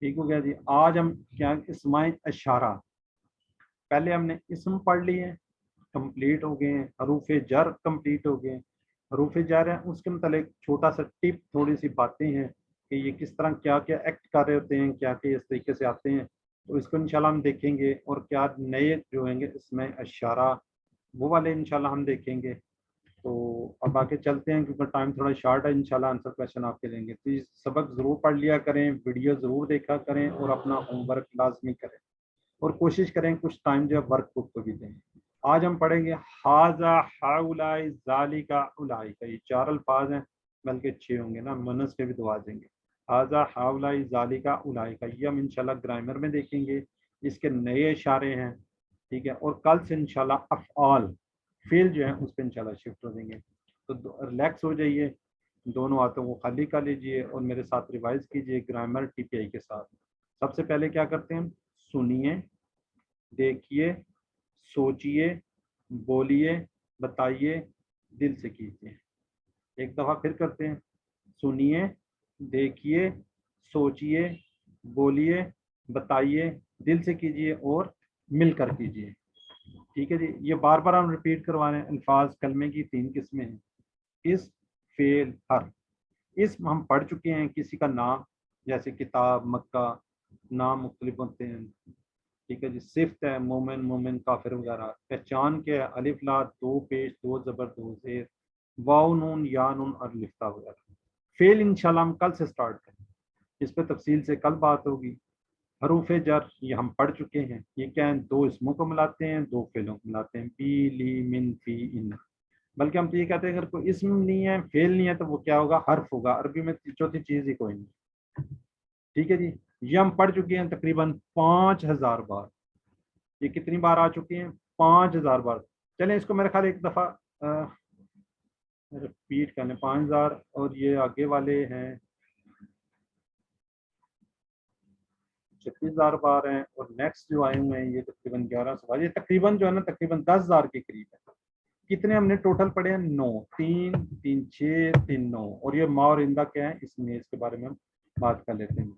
ٹھیک ہو گیا جی. آج ہم کیا اسماء اشارہ، پہلے ہم نے اسم پڑھ لیے کمپلیٹ ہو گئے ہیں، حروف جر کمپلیٹ ہو گئے. حروف جر ہیں اس کے متعلق چھوٹا سا ٹپ، تھوڑی سی باتیں ہیں کہ یہ کس طرح کیا کیا ایکٹ کر رہے ہوتے ہیں، کیا کیا اس طریقے سے آتے ہیں. تو اس کو انشاءاللہ ہم دیکھیں گے. اور کیا نئے جو ہیں گے اسماء اشارہ وہ والے انشاءاللہ ہم دیکھیں گے. تو اب آگے چلتے ہیں کیونکہ ٹائم تھوڑا شارٹ ہے. انشاءاللہ آنسر کویشچن آپ کے لیں گے. تو یہ سبق ضرور پڑھ لیا کریں, ویڈیو ضرور دیکھا کریں اور اپنا ہوم ورک لازمی کریں اور کوشش کریں کچھ ٹائم جو ہے ورک بک کو بھی دیں. آج ہم پڑھیں گے ہاذا ہاؤلائی ذالکا اولئک. یہ 4 الفاظ ہیں بلکہ 6 ہوں گے نا, منس کے بھی 2 آ جائیں گے. ہاذا ہاؤلائی ذالکا اولئک یہ ہم انشاءاللہ گرامر میں دیکھیں گے. اس کے نئے اشارے ہیں, ٹھیک ہے, اور کل سے انشاءاللہ افعال فعل جو ہیں اس پہ انشاءاللہ شفٹ ہو دیں گے. تو ریلیکس ہو جائیے, دونوں ہاتھوں کو خالی کر لیجئے اور میرے ساتھ ریوائز کیجئے گرامر ٹی پی آئی کے ساتھ. سب سے پہلے کیا کرتے ہیں, سنیے, دیکھیے, سوچئے, بولیے, بتائیے, دل سے کیجیے. ایک دفعہ پھر کرتے ہیں, سنیے, دیکھیے, سوچئے, بولیے, بتائیے, دل سے کیجیے اور مل کر کیجیے. ٹھیک ہے جی. یہ بار بار ہم ریپیٹ کروا رہے ہیں. الفاظ کلمے کی 3 قسمیں ہیں, اس, فعل, حرف. اسم ہم پڑھ چکے ہیں, کسی کا نام جیسے کتاب, مکہ, نام مختلف ہوتے ہیں, ٹھیک ہے جی. صفت ہے مومن, مومن, کافر وغیرہ. پہچان کے ہے الف لا 2 پیش 2 زبر 2 زیر, واو نون یا نون اور لفتہ وغیرہ. فعل انشاءاللہ ہم کل سے سٹارٹ کریں, اس پہ تفصیل سے کل بات ہوگی. حروف جر یہ ہم پڑھ چکے ہیں. یہ کیا ہیں, 2 اسموں کو ملاتے ہیں, 2 فعلوں کو ملاتے ہیں, بی, لی, من, فی, ان. بلکہ ہم تو یہ کہتے ہیں اگر کوئی اسم نہیں ہے, فعل نہیں ہے, تو وہ کیا ہوگا, حرف ہوگا. عربی میں چوتھی چیز ہی کوئی نہیں. ٹھیک ہے جی. یہ ہم پڑھ چکے ہیں تقریباً 5000 بار. یہ کتنی بار آ چکے ہیں, 5000 بار. چلیں اس کو میرے خیال ایک دفعہ رپیٹ کر لیں, 5000 اور یہ آگے والے ہیں 36,000 بار ہیں, اور نیکسٹ جو آئے ہوئے ہیں یہ تقریباً 1100 بار. یہ تقریباً جو ہے نا تقریباً 10,000 کے قریب ہے. کتنے ہم نے ٹوٹل پڑھے ہیں, 9. 3 3 6 3 9. اور یہ ما اور اندہ کیا ہے, اس میں اس کے بارے میں ہم بات کر لیتے ہیں.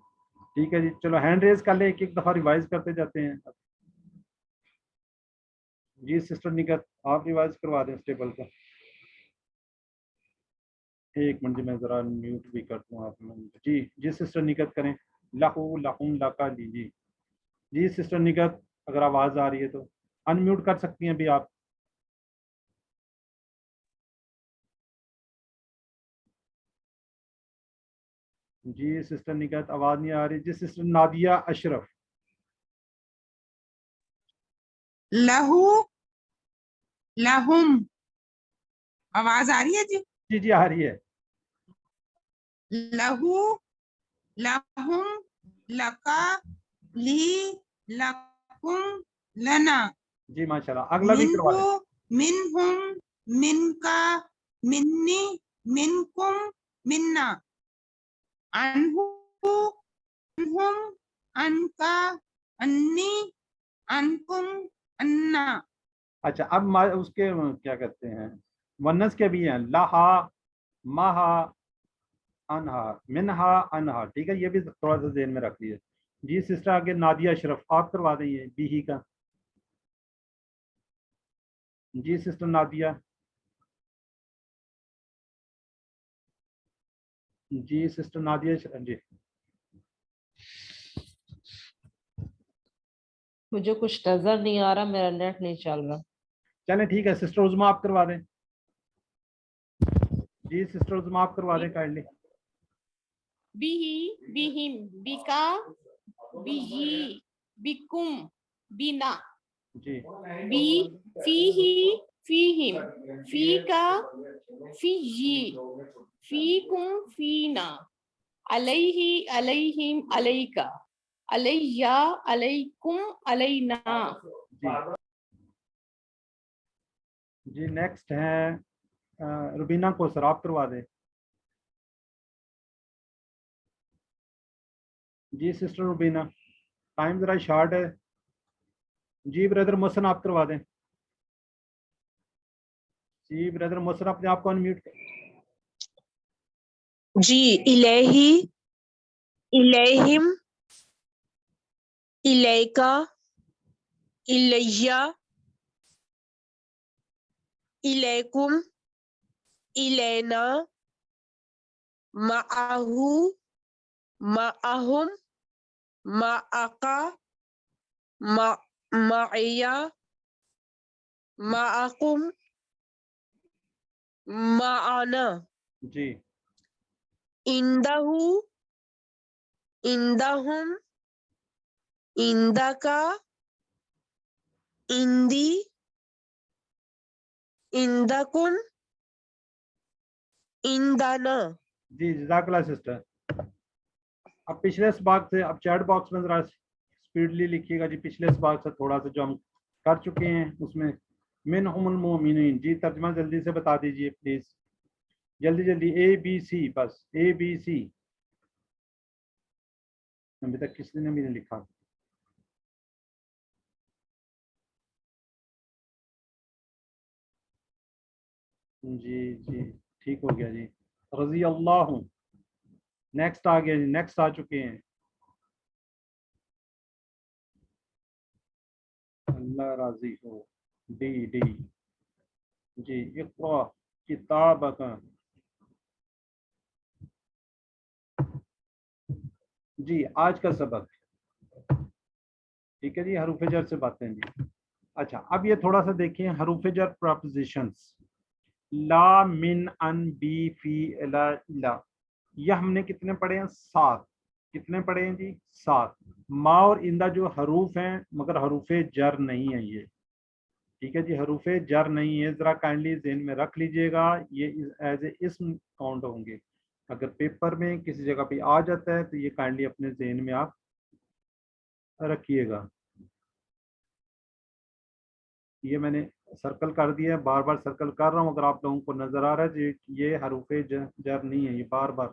ٹھیک ہے جی. چلو ہینڈ ریز کر لیں, ایک ایک دفعہ ریوائز کرتے جاتے ہیں. جی سسٹر نگت آپ ریوائز کروا دیں اس ٹیبل کا. ایک منٹ جی میں ذرا میوٹ بھی کرتا ہوں آپ. جی جی سسٹر نگت کریں. لہو, لہم, لکا, جی جی سسٹر نگت اگر آواز آ رہی ہے تو ان میوٹ کر سکتی ہیں ابھی آپ. جی سسٹر نگت آواز نہیں آ رہی. جی سسٹر نادیہ اشرف. لہو, لہم, آواز آ رہی ہے جی. جی جی آ رہی ہے. لہو, لہم, لکا, لی, لکم, لنا. جی ماشاءاللہ. اگلا بھی کروا منہو, دیں. منہم, منکا, منی, منکم, منا. انہو, انہم, انکا, انی, انکم, انا. اچھا اب اس کے کیا کہتے ہیں ونس کے بھی ہیں, لہا, مہا, انہا, منہا, انہا. ٹھیک ہے, یہ بھی تھوڑا سا ذہن میں رکھ لیے. جی سسٹر آگے نادیہ اشرف آپ کروا دیں یہ بی ہی کا. جی سسٹر نادیہ. جی سسٹر نادیہ جی. مجھے کچھ نظر نہیں آ رہا, میرا نیٹ نہیں چل رہا. چلیں ٹھیک ہے سسٹر عظما آپ کروا دیں. جی سسٹر عظما آپ کروا دیں kindly. bihi, bihim, bika, bihi, bikum, bina. جی Bi, fihi, fihim, fika, fiyi, fikum, fina. Alayhi, alayhim, alayka. Alayya, alaykum, alayna. جی جی نیکسٹ ہیں ربینہ کو سر آپ کروا دیں. جی سسٹر ربینہ ٹائم ذرا شارٹ ہے. جی بردر محسن آپ کروا دیں. جی بردر محسن اپنے آپ کو انمیوٹ کر. جی الہی, الیہم, الیکا, الیہ, الیکم, الینا, معہو, معہم, معکا, معیہ, معکم, ma'ana, جی indahu, indahum, indaka, indi, indakum, indana. جی جزاک اللہ سسٹر. اب پچھلے سباق سے اب چیٹ باکس میں ذرا اسپیڈلی لکھیے گا جی. پچھلے سباق سے تھوڑا سا جو ہم کر چکے ہیں اس میں منہم المؤمنین. جی ترجمہ جلدی سے بتا دیجیے پلیز, جلدی جلدی. اے بی سی, بس اے بی سی. ابھی تک کسی نے بھی نہیں لکھا. جی جی ٹھیک ہو گیا جی. رضی اللہ. نیکسٹ آ گیا جی, نیکسٹ آ چکے ہیں. اللہ راضی ہو. D D G. اقرا کتابک. جی آج کا سبق ٹھیک ہے جی, حروف جر سے باتیں جی. اچھا اب یہ تھوڑا سا دیکھیں حروف جر پرپوزیشنز. لا, من, ان, بی, فی, الا, الا. یہ ہم نے کتنے پڑھے ہیں؟ 7. کتنے پڑھے ہیں جی؟ 7. ما اور اندہ جو حروف ہیں مگر حروف جر نہیں ہیں یہ. ٹھیک ہے جی, حروف جر نہیں ہے. ذرا کائنڈلی ذہن میں رکھ لیجئے گا, یہ ایز اے اسم کاؤنٹ ہوں گے. اگر پیپر میں کسی جگہ پہ آ جاتا ہے تو یہ کائنڈلی اپنے ذہن میں آپ رکھیے گا. یہ میں نے سرکل کر دیا ہے, بار بار سرکل کر رہا ہوں. اگر آپ لوگوں کو نظر آ رہا ہے جی یہ حروف جر نہیں ہے, یہ بار بار.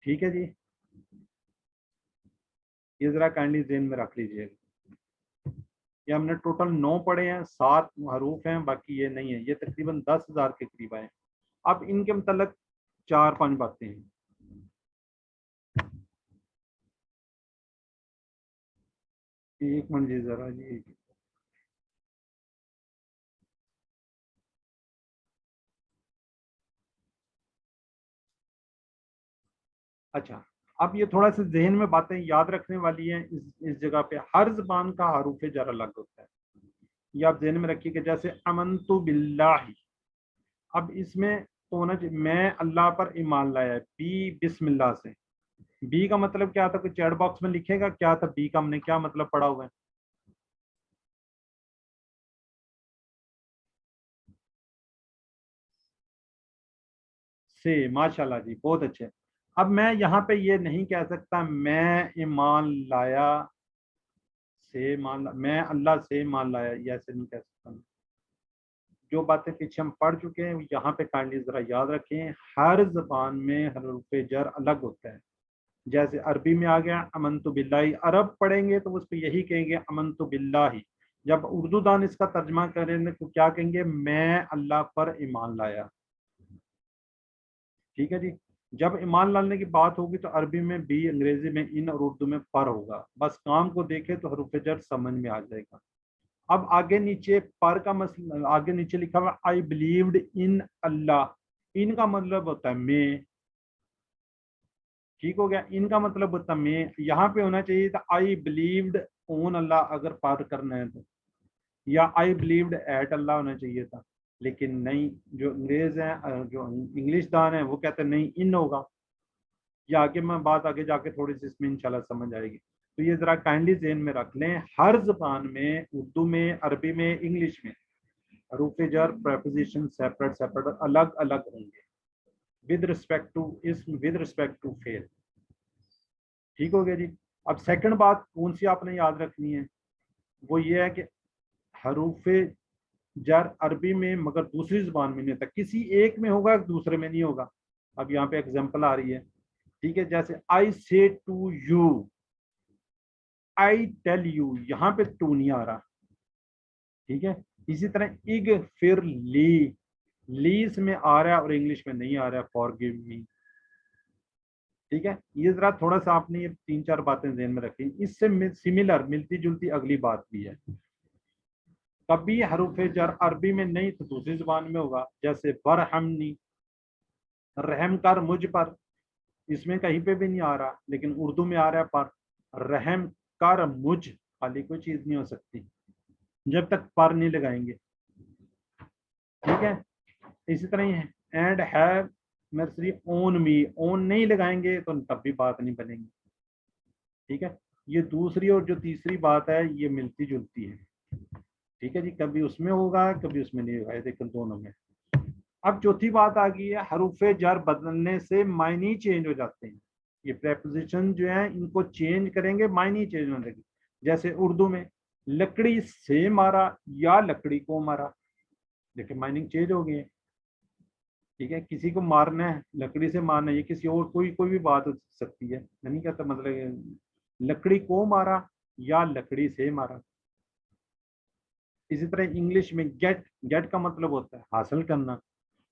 ٹھیک ہے جی, یہ ذرا کائنڈلی ذہن میں رکھ لیجیے. یہ ہم نے ٹوٹل 9 پڑھے ہیں, 7 حروف ہیں, باقی یہ نہیں ہے. یہ تقریباً 10,000 کے قریب آئے. اب ان کے متعلق 4-5 باتیں ہیں. ایک منٹ جی ذرا جی. اچھا اب یہ تھوڑا سا ذہن میں باتیں یاد رکھنے والی ہیں. اس جگہ پہ ہر زبان کا حروف جر الگ ہوتا ہے, یہ آپ ذہن میں رکھیے. کہ جیسے امنت باللہ, اب اس میں تو ہونا چاہیے میں اللہ پر ایمان لایا ہے. بی بسم اللہ سے. بی کا مطلب کیا تھا؟ کوئی چیٹ باکس میں لکھے گا کیا تھا بی کا, ہم نے کیا مطلب پڑھا ہوا ہے؟ سے. ماشاءاللہ جی, بہت اچھے. اب میں یہاں پہ یہ نہیں کہہ سکتا میں ایمان لایا سے میں اللہ سے مان لایا, یہ ایسے نہیں کہہ سکتا. جو باتیں پیچھے ہم پڑھ چکے ہیں یہاں پہ کائنڈلی ذرا یاد رکھیں. ہر زبان میں حروف جر الگ ہوتا ہے. جیسے عربی میں آ گیا امنت باللہ, عرب پڑھیں گے تو اس پہ یہی کہیں گے امنت باللہ. جب اردو دان اس کا ترجمہ کریں گے تو کیا کہیں گے؟ میں اللہ پر ایمان لایا. ٹھیک ہے جی. جب ایمان لانے کی بات ہوگی تو عربی میں بھی, انگریزی میں ان, اور اردو میں پر ہوگا. بس کام کو دیکھے تو حروف جر سمجھ میں آ جائے گا. اب آگے نیچے پر کا مسئلہ, آگے نیچے لکھا ہوا آئی بلیوڈ ان اللہ. ان کا مطلب ہوتا ہے میں. ٹھیک ہو گیا, ان کا مطلب ہوتا ہے میں. یہاں پہ ہونا چاہیے تھا آئی بلیوڈ اون اللہ اگر پر کرنا ہے تو, یا آئی بلیوڈ ایٹ اللہ ہونا چاہیے تھا. لیکن نہیں, جو انگریز ہیں, جو انگلش دان ہیں, وہ کہتے ہیں نہیں ان ہوگا. یا آگے میں بات آگے جا کے تھوڑی سی اس میں انشاءاللہ سمجھ آئے گی. تو یہ ذرا کائنڈلی ذہن میں رکھ لیں. ہر زبان میں, اردو میں, عربی میں, انگلش میں, حروف جر پریپوزیشن سیپریٹ الگ الگ ہوں گے ود رسپیکٹ ٹو اسم, ود رسپیکٹ ٹو فعل. ٹھیک ہو گیا جی. اب سیکنڈ بات کون سی آپ نے یاد رکھنی ہے, وہ یہ ہے کہ حروف جر عربی میں مگر دوسری زبان میں نہیں ہوتا. کسی ایک میں ہوگا, دوسرے میں نہیں ہوگا. اب یہاں پہ ایگزامپل آ رہی ہے. ٹھیک ہے, جیسے I say to you, I tell you, یہاں پہ ٹو نہیں آ رہا. ٹھیک ہے. اسی طرح اغفر لی, لیز میں آ رہا ہے اور انگلش میں نہیں آ رہا ہے فارگیو می. ٹھیک ہے, یہ ذرا تھوڑا سا آپ نے یہ 3-4 باتیں ذہن میں رکھی. اس سے سملر ملتی جلتی اگلی بات بھی ہے. کبھی حروف جر عربی میں نہیں تو دوسری زبان میں ہوگا. جیسے برہمنی, رحم کر مجھ پر, اس میں کہیں پہ بھی نہیں آ رہا, لیکن اردو میں آ رہا ہے پر. رحم کر مجھ, خالی کوئی چیز نہیں ہو سکتی جب تک پر نہیں لگائیں گے. ٹھیک ہے. اسی طرح ہی اینڈ ہیو مرسری اون می, اون نہیں لگائیں گے تو تب بھی بات نہیں بنے گی. ٹھیک ہے, یہ دوسری اور جو تیسری بات ہے یہ ملتی جلتی ہے. ٹھیک ہے جی, کبھی اس میں ہوگا کبھی اس میں نہیں ہوگا, دیکھیں دونوں میں. اب چوتھی بات آ گئی ہے, حروف جر بدلنے سے معنی چینج ہو جاتے ہیں. یہ پریپوزیشن جو ہیں ان کو چینج کریں گے معنی چینج ہونے لگے. جیسے اردو میں لکڑی سے مارا یا لکڑی کو مارا, دیکھیں مائننگ چینج ہو گئی ہے. ٹھیک ہے, کسی کو مارنا ہے, لکڑی سے مارنا ہے, یہ کسی اور کوئی بھی بات ہو سکتی ہے, نہیں کہتا مطلب لکڑی کو مارا یا لکڑی سے مارا. اسی طرح انگلش میں گیٹ کا مطلب ہوتا ہے حاصل کرنا,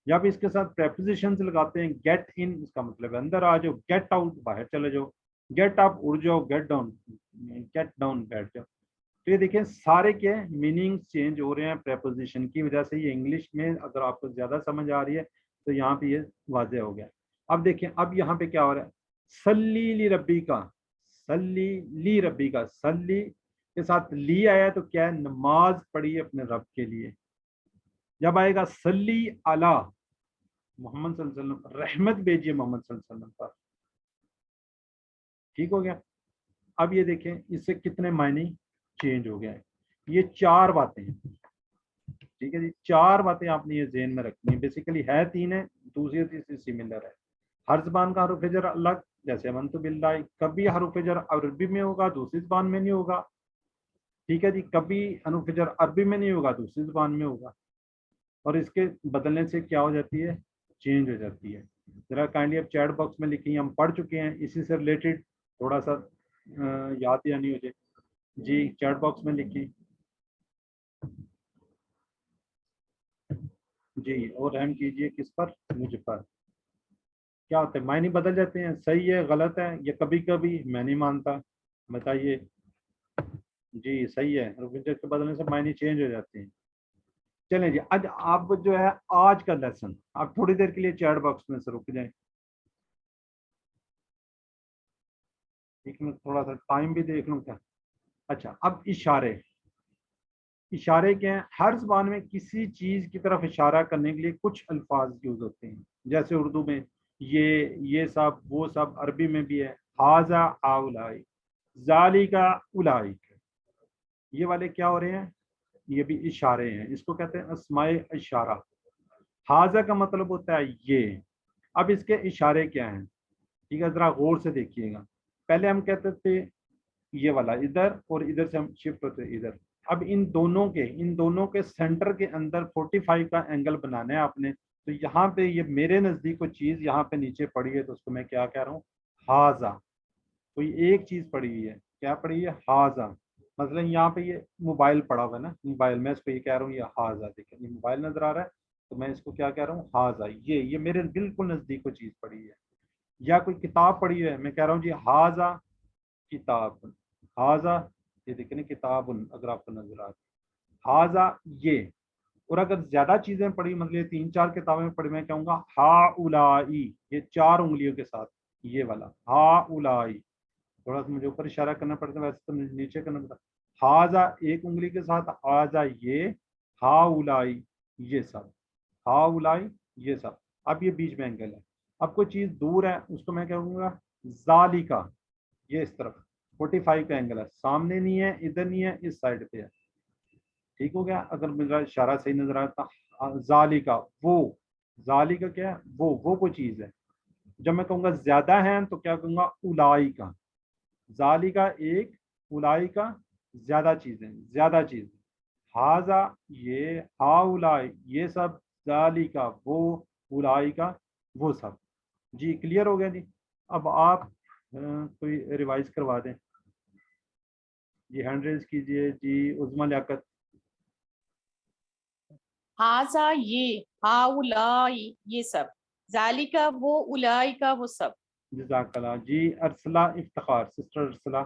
یا بھی اس کے ساتھ پریپوزیشنز لگاتے ہیں. گیٹ ان اس کا مطلب ہے اندر آ جاؤ, گیٹ آؤٹ باہر چلے جاؤ, گیٹ اپ اڑ جاؤ, گیٹ ڈاؤن بیٹھ جاؤ. تو یہ دیکھیں سارے کے میننگ چینج ہو رہے ہیں پریپوزیشن کی وجہ سے. یہ انگلش میں اگر آپ کو زیادہ سمجھ آ رہی ہے تو یہاں پہ یہ واضح ہو گیا. اب دیکھیں اب یہاں پہ کیا ہو رہا ہے, سلی لی ربی کا, سلی لی ربی کا, سلی کے ساتھ لی آیا تو کیا ہے, نماز پڑھی اپنے رب کے لیے. جب آئے گا سلی علی محمد صلی اللہ علیہ وسلم, رحمت بھیجیے محمد صلی اللہ علیہ وسلم پر. ٹھیک ہو گیا. اب یہ دیکھیں اس سے کتنے معنی چینج ہو گیا ہے. یہ چار باتیں ہیں. ٹھیک ہے جی, چار باتیں آپ نے یہ ذہن میں رکھنی ہے. بیسیکلی ہے تین ہے, دوسری اور تیسری سملر ہے. ہر زبان کا حروف جر الگ, جیسے امنت باللہ کبھی حروف جر عربی میں ہوگا دوسری زبان میں نہیں ہوگا. ٹھیک ہے جی, کبھی حروف جر عربی میں نہیں ہوگا دوسری زبان میں ہوگا. اور اس کے بدلنے سے کیا ہو جاتی ہے, چینج ہو جاتی ہے. ذرا کائنڈلی اب چیٹ باکس میں لکھیں, ہم پڑھ چکے ہیں, اسی سے ریلیٹڈ تھوڑا سا یاد یا نہیں ہو جائے. جی چیٹ باکس میں لکھیں. جی اور رحم کیجئے کس پر, مجھ پر. کیا ہوتا ہے, معنی بدل جاتے ہیں, صحیح ہے غلط ہے, یا کبھی کبھی میں نہیں مانتا, بتائیے. جی صحیح ہے, حروف جر کے بدلنے سے معنی چینج ہو جاتے ہیں. چلیں جی, آج آپ جو ہے آج کا لیسن آپ تھوڑی دیر کے لیے چیٹ باکس میں سے رک جائیں. ٹھیک ہے, تھوڑا سا ٹائم بھی دیکھ لوں کیا. اچھا, اب اشارے. اشارے کیا ہیں, ہر زبان میں کسی چیز کی طرف اشارہ کرنے کے لیے کچھ الفاظ یوز ہوتے ہیں. جیسے اردو میں یہ سب وہ سب, عربی میں بھی ہے ہاذا اولائی, ذالکا اولئک, یہ والے کیا ہو رہے ہیں, یہ بھی اشارے ہیں. اس کو کہتے ہیں اسماء اشارہ. ہاذا کا مطلب ہوتا ہے یہ. اب اس کے اشارے کیا ہیں, ٹھیک ہے, ذرا غور سے دیکھیے گا. پہلے ہم کہتے تھے یہ والا ادھر, اور ادھر سے ہم شفٹ ہوتے ادھر. اب ان دونوں کے سینٹر کے اندر 45 کا اینگل بنانا ہے آپ نے. تو یہاں پہ یہ میرے نزدیک کوئی چیز یہاں پہ نیچے پڑی ہے, تو اس کو میں کیا کہہ رہا ہوں, ہاذا. کوئی ایک چیز پڑی ہوئی ہے, کیا پڑی ہوئی ہے, ہاذا. مثلا یہاں پہ یہ موبائل پڑا ہوا ہے نا, موبائل, میں اس کو یہ کہہ رہا ہوں یہ ہاذا. دیکھیں یہ موبائل نظر آ رہا ہے, تو میں اس کو کیا کہہ رہا ہوں, ہاذا. یہ میرے بالکل نزدیک کوئی چیز پڑی ہے. یا کوئی کتاب پڑی ہے, میں کہہ رہا ہوں جی ہاذا کتاب, ہاذا, یہ دیکھیں نا کتاب, اگر آپ کو نظر آ رہا ہے ہاذا یہ. اور اگر زیادہ چیزیں پڑھی, مطلب 3-4 کتابیں پڑھی, میں کہوں گا ہا اولائی, یہ 4 انگلیوں کے ساتھ, یہ والا ہا اولائی. تھوڑا سا مجھے اوپر اشارہ کرنا پڑتا ہے, ویسے تو مجھے نیچے کرنا پڑتا. ہاذا ایک انگلی کے ساتھ, ہاذا یہ, ہا اولائی یہ سب, ہا اولائی یہ سب. اب یہ بیچ میں اینگل ہے. اب کوئی چیز دور ہے, اس کو میں کہوں گا ذالکا, یہ اس طرف 45 کا اینگل ہے, سامنے نہیں ہے, ادھر نہیں ہے, اس سائڈ پہ ہے. ٹھیک ہو گیا. اگر میرا اشارہ صحیح نظر آتا, ذالکا وہ, ذالکا کیا ہے, وہ کوئی چیز ہے. جب میں کہوں گا زیادہ ہیں تو کیا کہوں گا, اولائی کا. ذالکا ایک, اولائی کا زیادہ چیزیں, زیادہ چیز. ہاذا یہ, ہا اولائی یہ سب, ذالکا وہ, اولائی کا وہ سب. جی کلیئر ہو گیا جی. اب آپ کوئی ریوائز کروا دیں. جی ہینڈ ریز کیجئے. جی عظمیٰ لیاقت. ہاذا یہ, ہاؤلائی یہ سب, ذالکا وہ, اولئک وہ سب. جزاک اللہ. جی ارسلہ افتخار, سسٹر ارسلہ.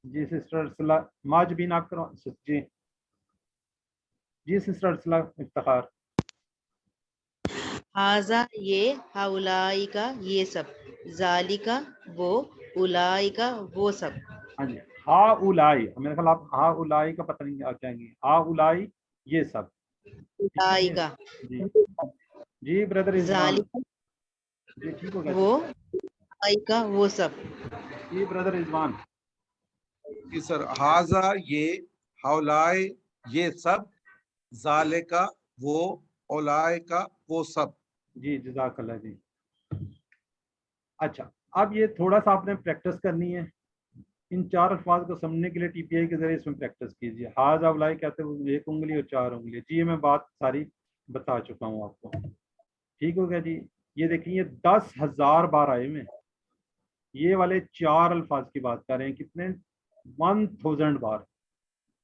جی سسٹر ارسلہ. ماجبین آپ کرو. جی جی سسٹر ارسلہ افتخار. ہاذا یہ, ہاؤلائی کا یہ سب, ذالکا وہ, اولائی کا وہ سب. ہاں جی ہا اولائی، میرے خیال آپ ہا اولائی کا پتہ نہیں کیا کہیں گے، ہا اولائی یہ سب. اولئک جی جی بردر رضوان، ذالک جی ٹھیک ہو گیا. وہ اولئک وہ سب. جی بردر رضوان. جی سر، ہاذا یہ، ہولائے یہ سب، ذالکا وہ، اولائکا وہ سب. جی جزاک اللہ جی. اچھا اب یہ تھوڑا سا آپ نے پریکٹس کرنی ہے ان 4 الفاظ کو سمجھنے کے لیے. ٹی پی آئی کے ذریعے اس میں پریکٹس کیجیے. ہاذا اولائی کہتے ہیں 1 انگلی اور 4 انگلی. جی یہ میں بات ساری بتا چکا ہوں آپ کو. ٹھیک ہو گیا جی. یہ دیکھیں یہ 10,000 بار آئے میں، یہ والے 4 الفاظ کی بات کر رہے ہیں. کتنے؟ 1000 بار.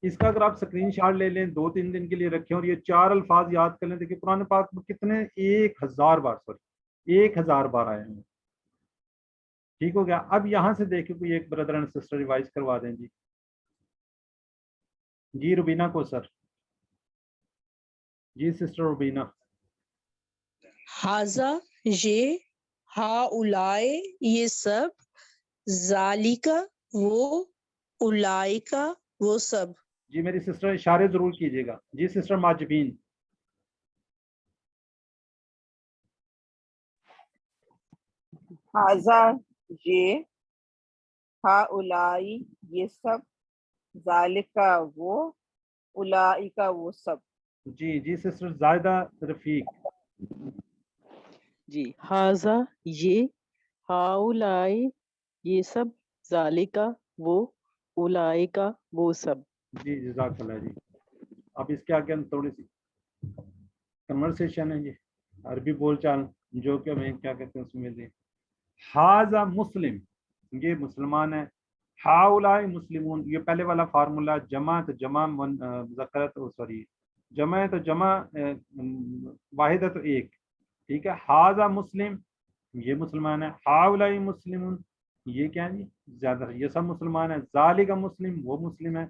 اس کا اگر آپ اسکرین شاٹ لے لیں 2-3 دن کے لیے رکھیں اور یہ 4 الفاظ یاد کر لیں. دیکھیں قرآن پاک میں کتنے 1000 بار 1000 بار آئے ہیں. ٹھیک ہو گیا. اب یہاں سے دیکھیں کوئی ایک بردر اینڈ سسٹر ریوائز کروا دیں جی. جی روبینہ کو سر. جی سسٹر روبینہ. ہاذا یہ، ہاؤلائے یہ سب، ذالکا وہ، اولئکا وہ سب. جی میری سسٹر اشارے ضرور کیجیے گا. جی سسٹر ماجبین. ہاذا یہ، ہاؤلائی یہ سب، ذالکا وہ، اولئکا وہ سب. جی جی سسٹر زائدہ رفیق. جی ہاذا یہ، ہاؤلائی یہ سب، ذالکا وہ، اولئکا وہ سب. جی جزاک اللہ جی. اب اس کے آگے ہم تھوڑی سی کنورسیشن ہے جی، عربی بول چال جو کہ ہمیں کیا کہتے ہیں اس میں دیں. ہاذا مسلم یہ مسلمان ہے. ہاؤلائی مسلمون یہ پہلے والا فارمولا. جمع تو جمع مذکر تو سوری جمع ہے تو جمع واحد ہے تو ایک. ٹھیک ہے. ہاذا مسلم یہ مسلمان ہے. ہاؤلائی مسلمون یہ کیا ہے جی زیادہ، یہ سب مسلمان ہے. ذالک مسلم وہ مسلم ہے.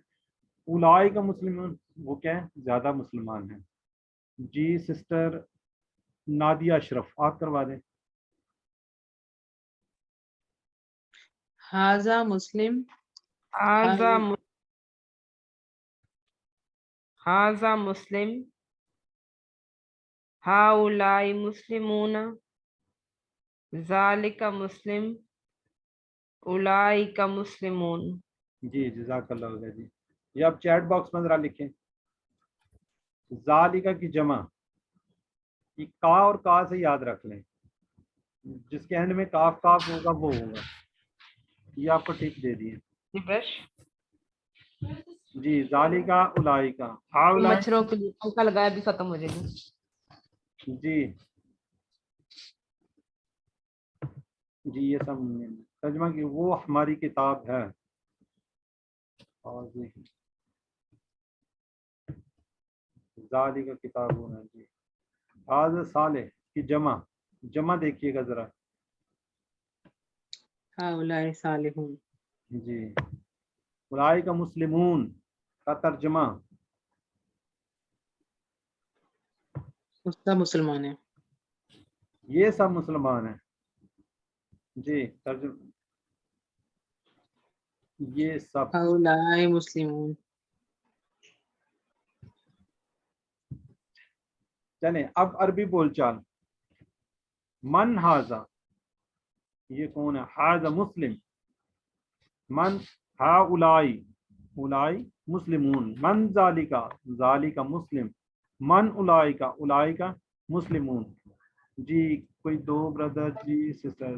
اولئک مسلمون وہ کیا ہے زیادہ مسلمان ہیں. جی سسٹر نادیہ اشرف آپ کروا دیں. ہاذا مسلم، ہاذا مسلم، ہاؤلائی مسلمون، ذالک مسلم، اولئک مسلمون. جی جزاک اللہ خیر جی. یہ آپ چیٹ باکس میں ذرا لکھیں ذالکہ کی جمع. یہ کا اور کا سے یاد رکھ لیں، جس کے اینڈ میں کاف کاف ہوگا وہ ہوگا. یہ آپ کو ٹپ دے دیے. جی ذالکہ اولئکہ ہاؤلائی. مچھروں کے لیے پنکھا لگایا بھی ختم ہو جائے گی. جی جی یہ سب ترجمہ کی وہ ہماری کتاب ہے. اور ذالکہ کتاب ہونا. جی حاضر صالح کی جمع. جمع دیکھیے گا ذرا. ہاؤلائی صالحون. جی اولئک مسلمون کا ترجمہ. سب مسلمان ہیں. یہ سب مسلمان ہیں. جی ترجمہ یہ سب. ہاؤلائی مسلمون. چلیں اب عربی بول چال. من ہاذا یہ کون ہے؟ ہاذا مسلم. من ہاؤلائی اولائی مسلمون. من ذالکا ذالکا مسلم. من اولئکا اولئکا مسلمون. جی کوئی 2 بردر. جی سسٹر.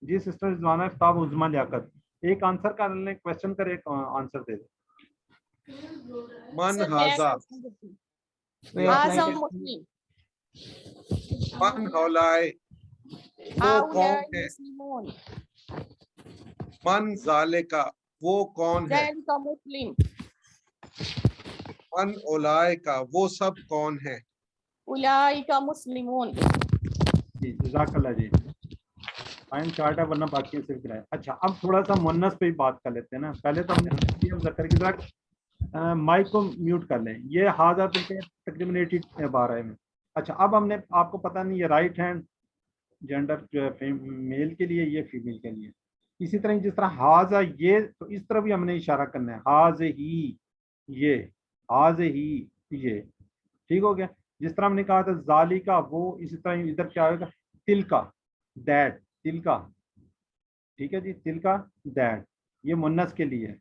جی سسٹر رضوانہ افتاب عظمیٰ لیاقت. ایک آنسر کر لیں، کوشچن کر ایک آنسر دے دیں. من ہاذا، ہاذا مسلم، من ہولائے وہ کون ہاؤلائی ہے، مسلمون، من ذالکا وہ کون ہے، ذالک مسلم، من اولائکا وہ سب کون ہے. اولئک مسلمون. جی جزاک اللہ جی. ٹائم شارٹ ہے ورنہ باقی صرف کرائے. اچھا اب تھوڑا سا مونس پہ ہی بات کر لیتے ہیں نا. پہلے تو ہم نے مذکر کی طرح مائک کو میوٹ کر لیں. یہ ہاذا تقریباً 80 بار ہے میں. اچھا اب ہم نے آپ کو پتہ نہیں یہ رائٹ ہینڈ جینڈر جو ہے میل کے لیے، یہ فیمیل کے لیے. اسی طرح جس طرح حاضہ یہ، تو اس طرح بھی ہم نے اشارہ کرنا ہے، حاض ہی یہ، حاض ہی یہ، ٹھیک ہو گیا. جس طرح ہم نے کہا تھا ذالی کا وہ، اسی طرح ادھر کیا ہوگا تل کا، دیٹ، تل کا، ٹھیک ہے جی، تل کا دیٹ، یہ منس کے لیے.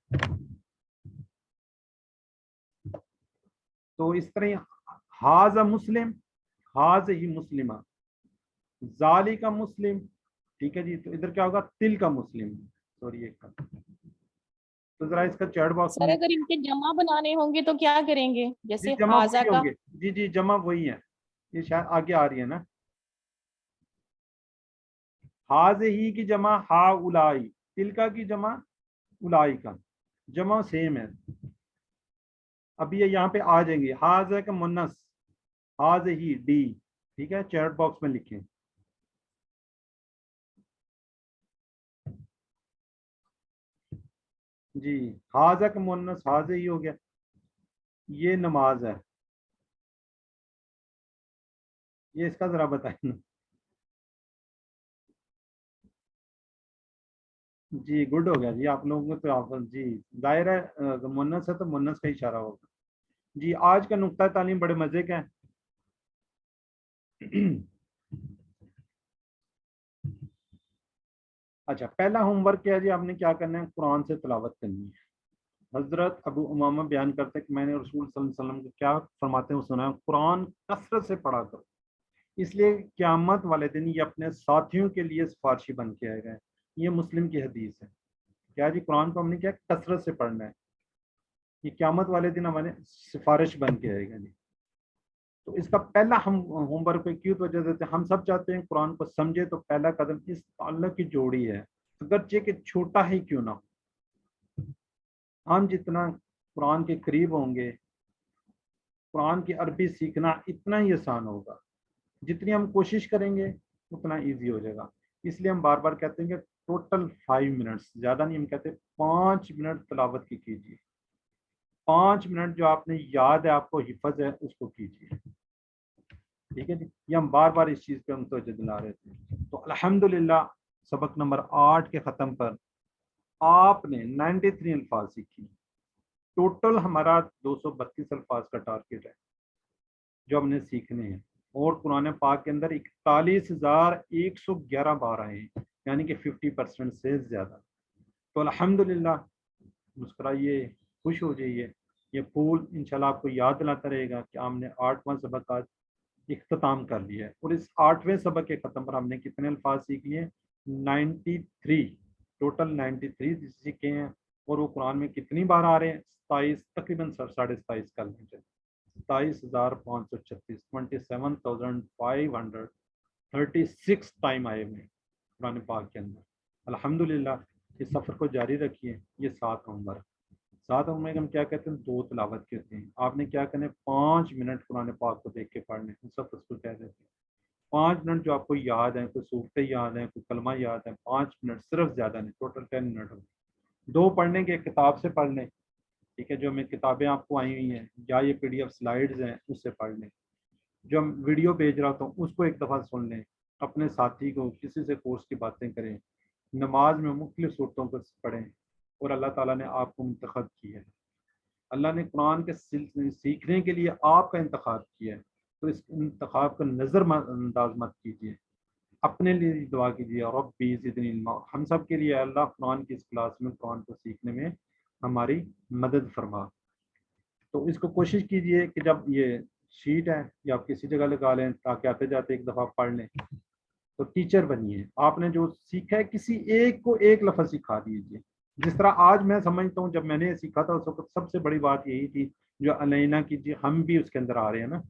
تو اس طرح حاض مسلم، حاض ہی مسلمہ، ذالی کا مسلم، ٹھیک ہے جی. تو ادھر کیا ہوگا تل کا مسلم، سوری ایک کا. تو ذرا اس کا چیٹ باکس سر میں اگر ان کے جمع بنانے ہوں گے تو کیا کریں گے؟ جی جیسے جمع حاضہ وہی کا ہوں گے، جی جی جمع وہی ہے، یہ شاید آگے آ رہی ہے نا. حاض ہی کی جمع ہا الائی، تلکا کی جمع الائی کا، جمع سیم ہے. ابھی یہ یہاں پہ آ جائیں گے. حاض ہے کہ منس، حاض ہی ڈی، ٹھیک ہے، چیٹ باکس میں لکھیں. جی حاضہ کا مونس حاضہ ہی ہو گیا. یہ نماز ہے، یہ اس کا ذرا بتائیں. جی گڈ ہو گیا جی آپ لوگوں کو. تو آپ جی ظاہر ہے مونس ہے تو مونس کا اشارہ ہوگا. جی آج کا نقطہ تعلیم بڑے مزے کا ہے. اچھا پہلا ہوم ورک کیا جی، آپ نے کیا کرنا ہے، قرآن سے تلاوت کرنی ہے. حضرت ابو امامہ بیان کرتے ہیں کہ میں نے رسول صلی اللہ علیہ وسلم کو کیا فرماتے ہیں سنا ہے، قرآن کثرت سے پڑھا کرو، اس لیے قیامت والے دن یہ اپنے ساتھیوں کے لیے سفارشی بن کے آئے گا. یہ مسلم کی حدیث ہے. کیا جی قرآن کو ہم نے کیا کثرت سے پڑھنا ہے، یہ قیامت والے دن ہمارے سفارش بن کے آئے گا جی. تو اس کا پہلا ہم ہوم ورک پہ کیوں توجہ دیتے ہیں، ہم سب چاہتے ہیں قرآن کو سمجھے، تو پہلا قدم اس تعلق کی جوڑی ہے، اگرچہ کہ چھوٹا ہی کیوں نہ ہو. ہم جتنا قرآن کے قریب ہوں گے، قرآن کی عربی سیکھنا اتنا ہی آسان ہوگا. جتنی ہم کوشش کریں گے اتنا ایزی ہو جائے گا. اس لیے ہم بار بار کہتے ہیں کہ ٹوٹل 5 منٹس، زیادہ نہیں، ہم کہتے ہیں 5 منٹ تلاوت کی کیجیے. 5 منٹ جو آپ نے یاد ہے، آپ کو حفظ ہے، اس کو کیجیے. ٹھیک ہے جی، یہ ہم بار بار اس چیز پہ ہم توجہ دلا رہے تھے. تو الحمدللہ سبق نمبر 8 کے ختم پر آپ نے 93 الفاظ سیکھی. ٹوٹل ہمارا 232 الفاظ کا ٹارگیٹ ہے جو ہم نے سیکھنے ہیں، اور قرآن پاک کے اندر 41,111 بار آئے ہیں، یعنی کہ 50% سے زیادہ. تو الحمدللہ مسکرائیے، خوش ہو جائیے. یہ پھول انشاءاللہ آپ کو یاد دلاتا رہے گا کہ ہم نے 8واں سبق آج اختتام کر لیا ہے. اور اس 8ویں سبق کے ختم پر ہم نے کتنے الفاظ سیکھ لیے؟ 93، ٹوٹل 93 سیکھے ہیں. اور وہ قرآن میں کتنی بار آ رہے ہیں؟ 27، تقریباً 27.5 کر لیجیے، 27,536، 27,536 ٹائم آئے ہوئے قرآن پاک کے اندر. الحمدللہ اس سفر کو جاری رکھیے. یہ 7 ہوم ورک، 7 ہوم ورک ہم کیا کہتے ہیں، 2 تلاوت کہتے ہیں. آپ نے کیا کرنا ہے، 5 منٹ قرآن پاک کو دیکھ کے پڑھنے، سفر کو کہہ دیتے ہیں. 5 منٹ جو آپ کو یاد ہیں، کوئی صورتیں یاد ہیں، کوئی کلمہ یاد ہے، 5 منٹ صرف، زیادہ نہیں، ٹوٹل 10 منٹ ہو. 2 پڑھنے کے کتاب سے پڑھ لیں، ٹھیک ہے، جو ہمیں کتابیں آپ کو آئی ہوئی ہیں، یا یہ PDF سلائیڈز ہیں اس سے پڑھ لیں. جو ہم ویڈیو بھیج رہا ہوں اس کو ایک دفعہ سن لیں. اپنے ساتھی کو، کسی سے کورس کی باتیں کریں. نماز میں مختلف صورتوں کو پڑھیں. اور اللہ تعالیٰ نے آپ کو منتخب کیا ہے، اللہ نے قرآن کے سیکھنے کے لیے آپ کا انتخاب کیا ہے. تو اس انتخاب کا نظر انداز مت کیجیے. اپنے لیے دعا کیجیے، ربی زدنی علما. ہم سب کے لیے اللہ قرآن کی اس کلاس میں، قرآن کو سیکھنے میں ہماری مدد فرما. تو اس کو کوشش کیجیے کہ جب یہ شیٹ ہے یا آپ کسی جگہ لگا لیں تاکہ آتے جاتے ایک دفعہ پڑھ لیں. تو ٹیچر بنیے. آپ نے جو سیکھا ہے کسی ایک کو ایک لفظ سکھا دیجیے. جس طرح آج میں سمجھتا ہوں جب میں نے سیکھا تھا اس وقت سب سے بڑی بات یہی تھی جو علینا کیجیے، ہم بھی اس کے اندر آ رہے ہیں نا.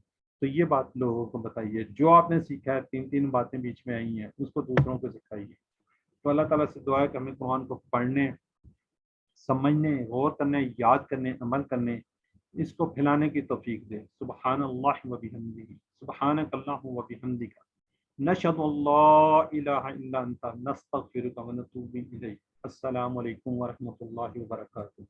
تو یہ بات لوگوں کو بتائیے، جو آپ نے سیکھا ہے 3 باتیں بیچ میں آئی ہیں اس کو دوسروں کو سکھائیے. تو اللہ تعالیٰ سے دعا ہے کہ ہمیں قرآن کو پڑھنے، سمجھنے، غور کرنے، یاد کرنے، عمل کرنے، اس کو پھیلانے کی توفیق دے. سبحان اللہ و بحمدہ، سبحانک اللہم و بحمدک، نشہد ان لا الہ الا انت، نستغفرک و نتوب الیک. السلام علیکم ورحمۃ اللہ وبرکاتہ.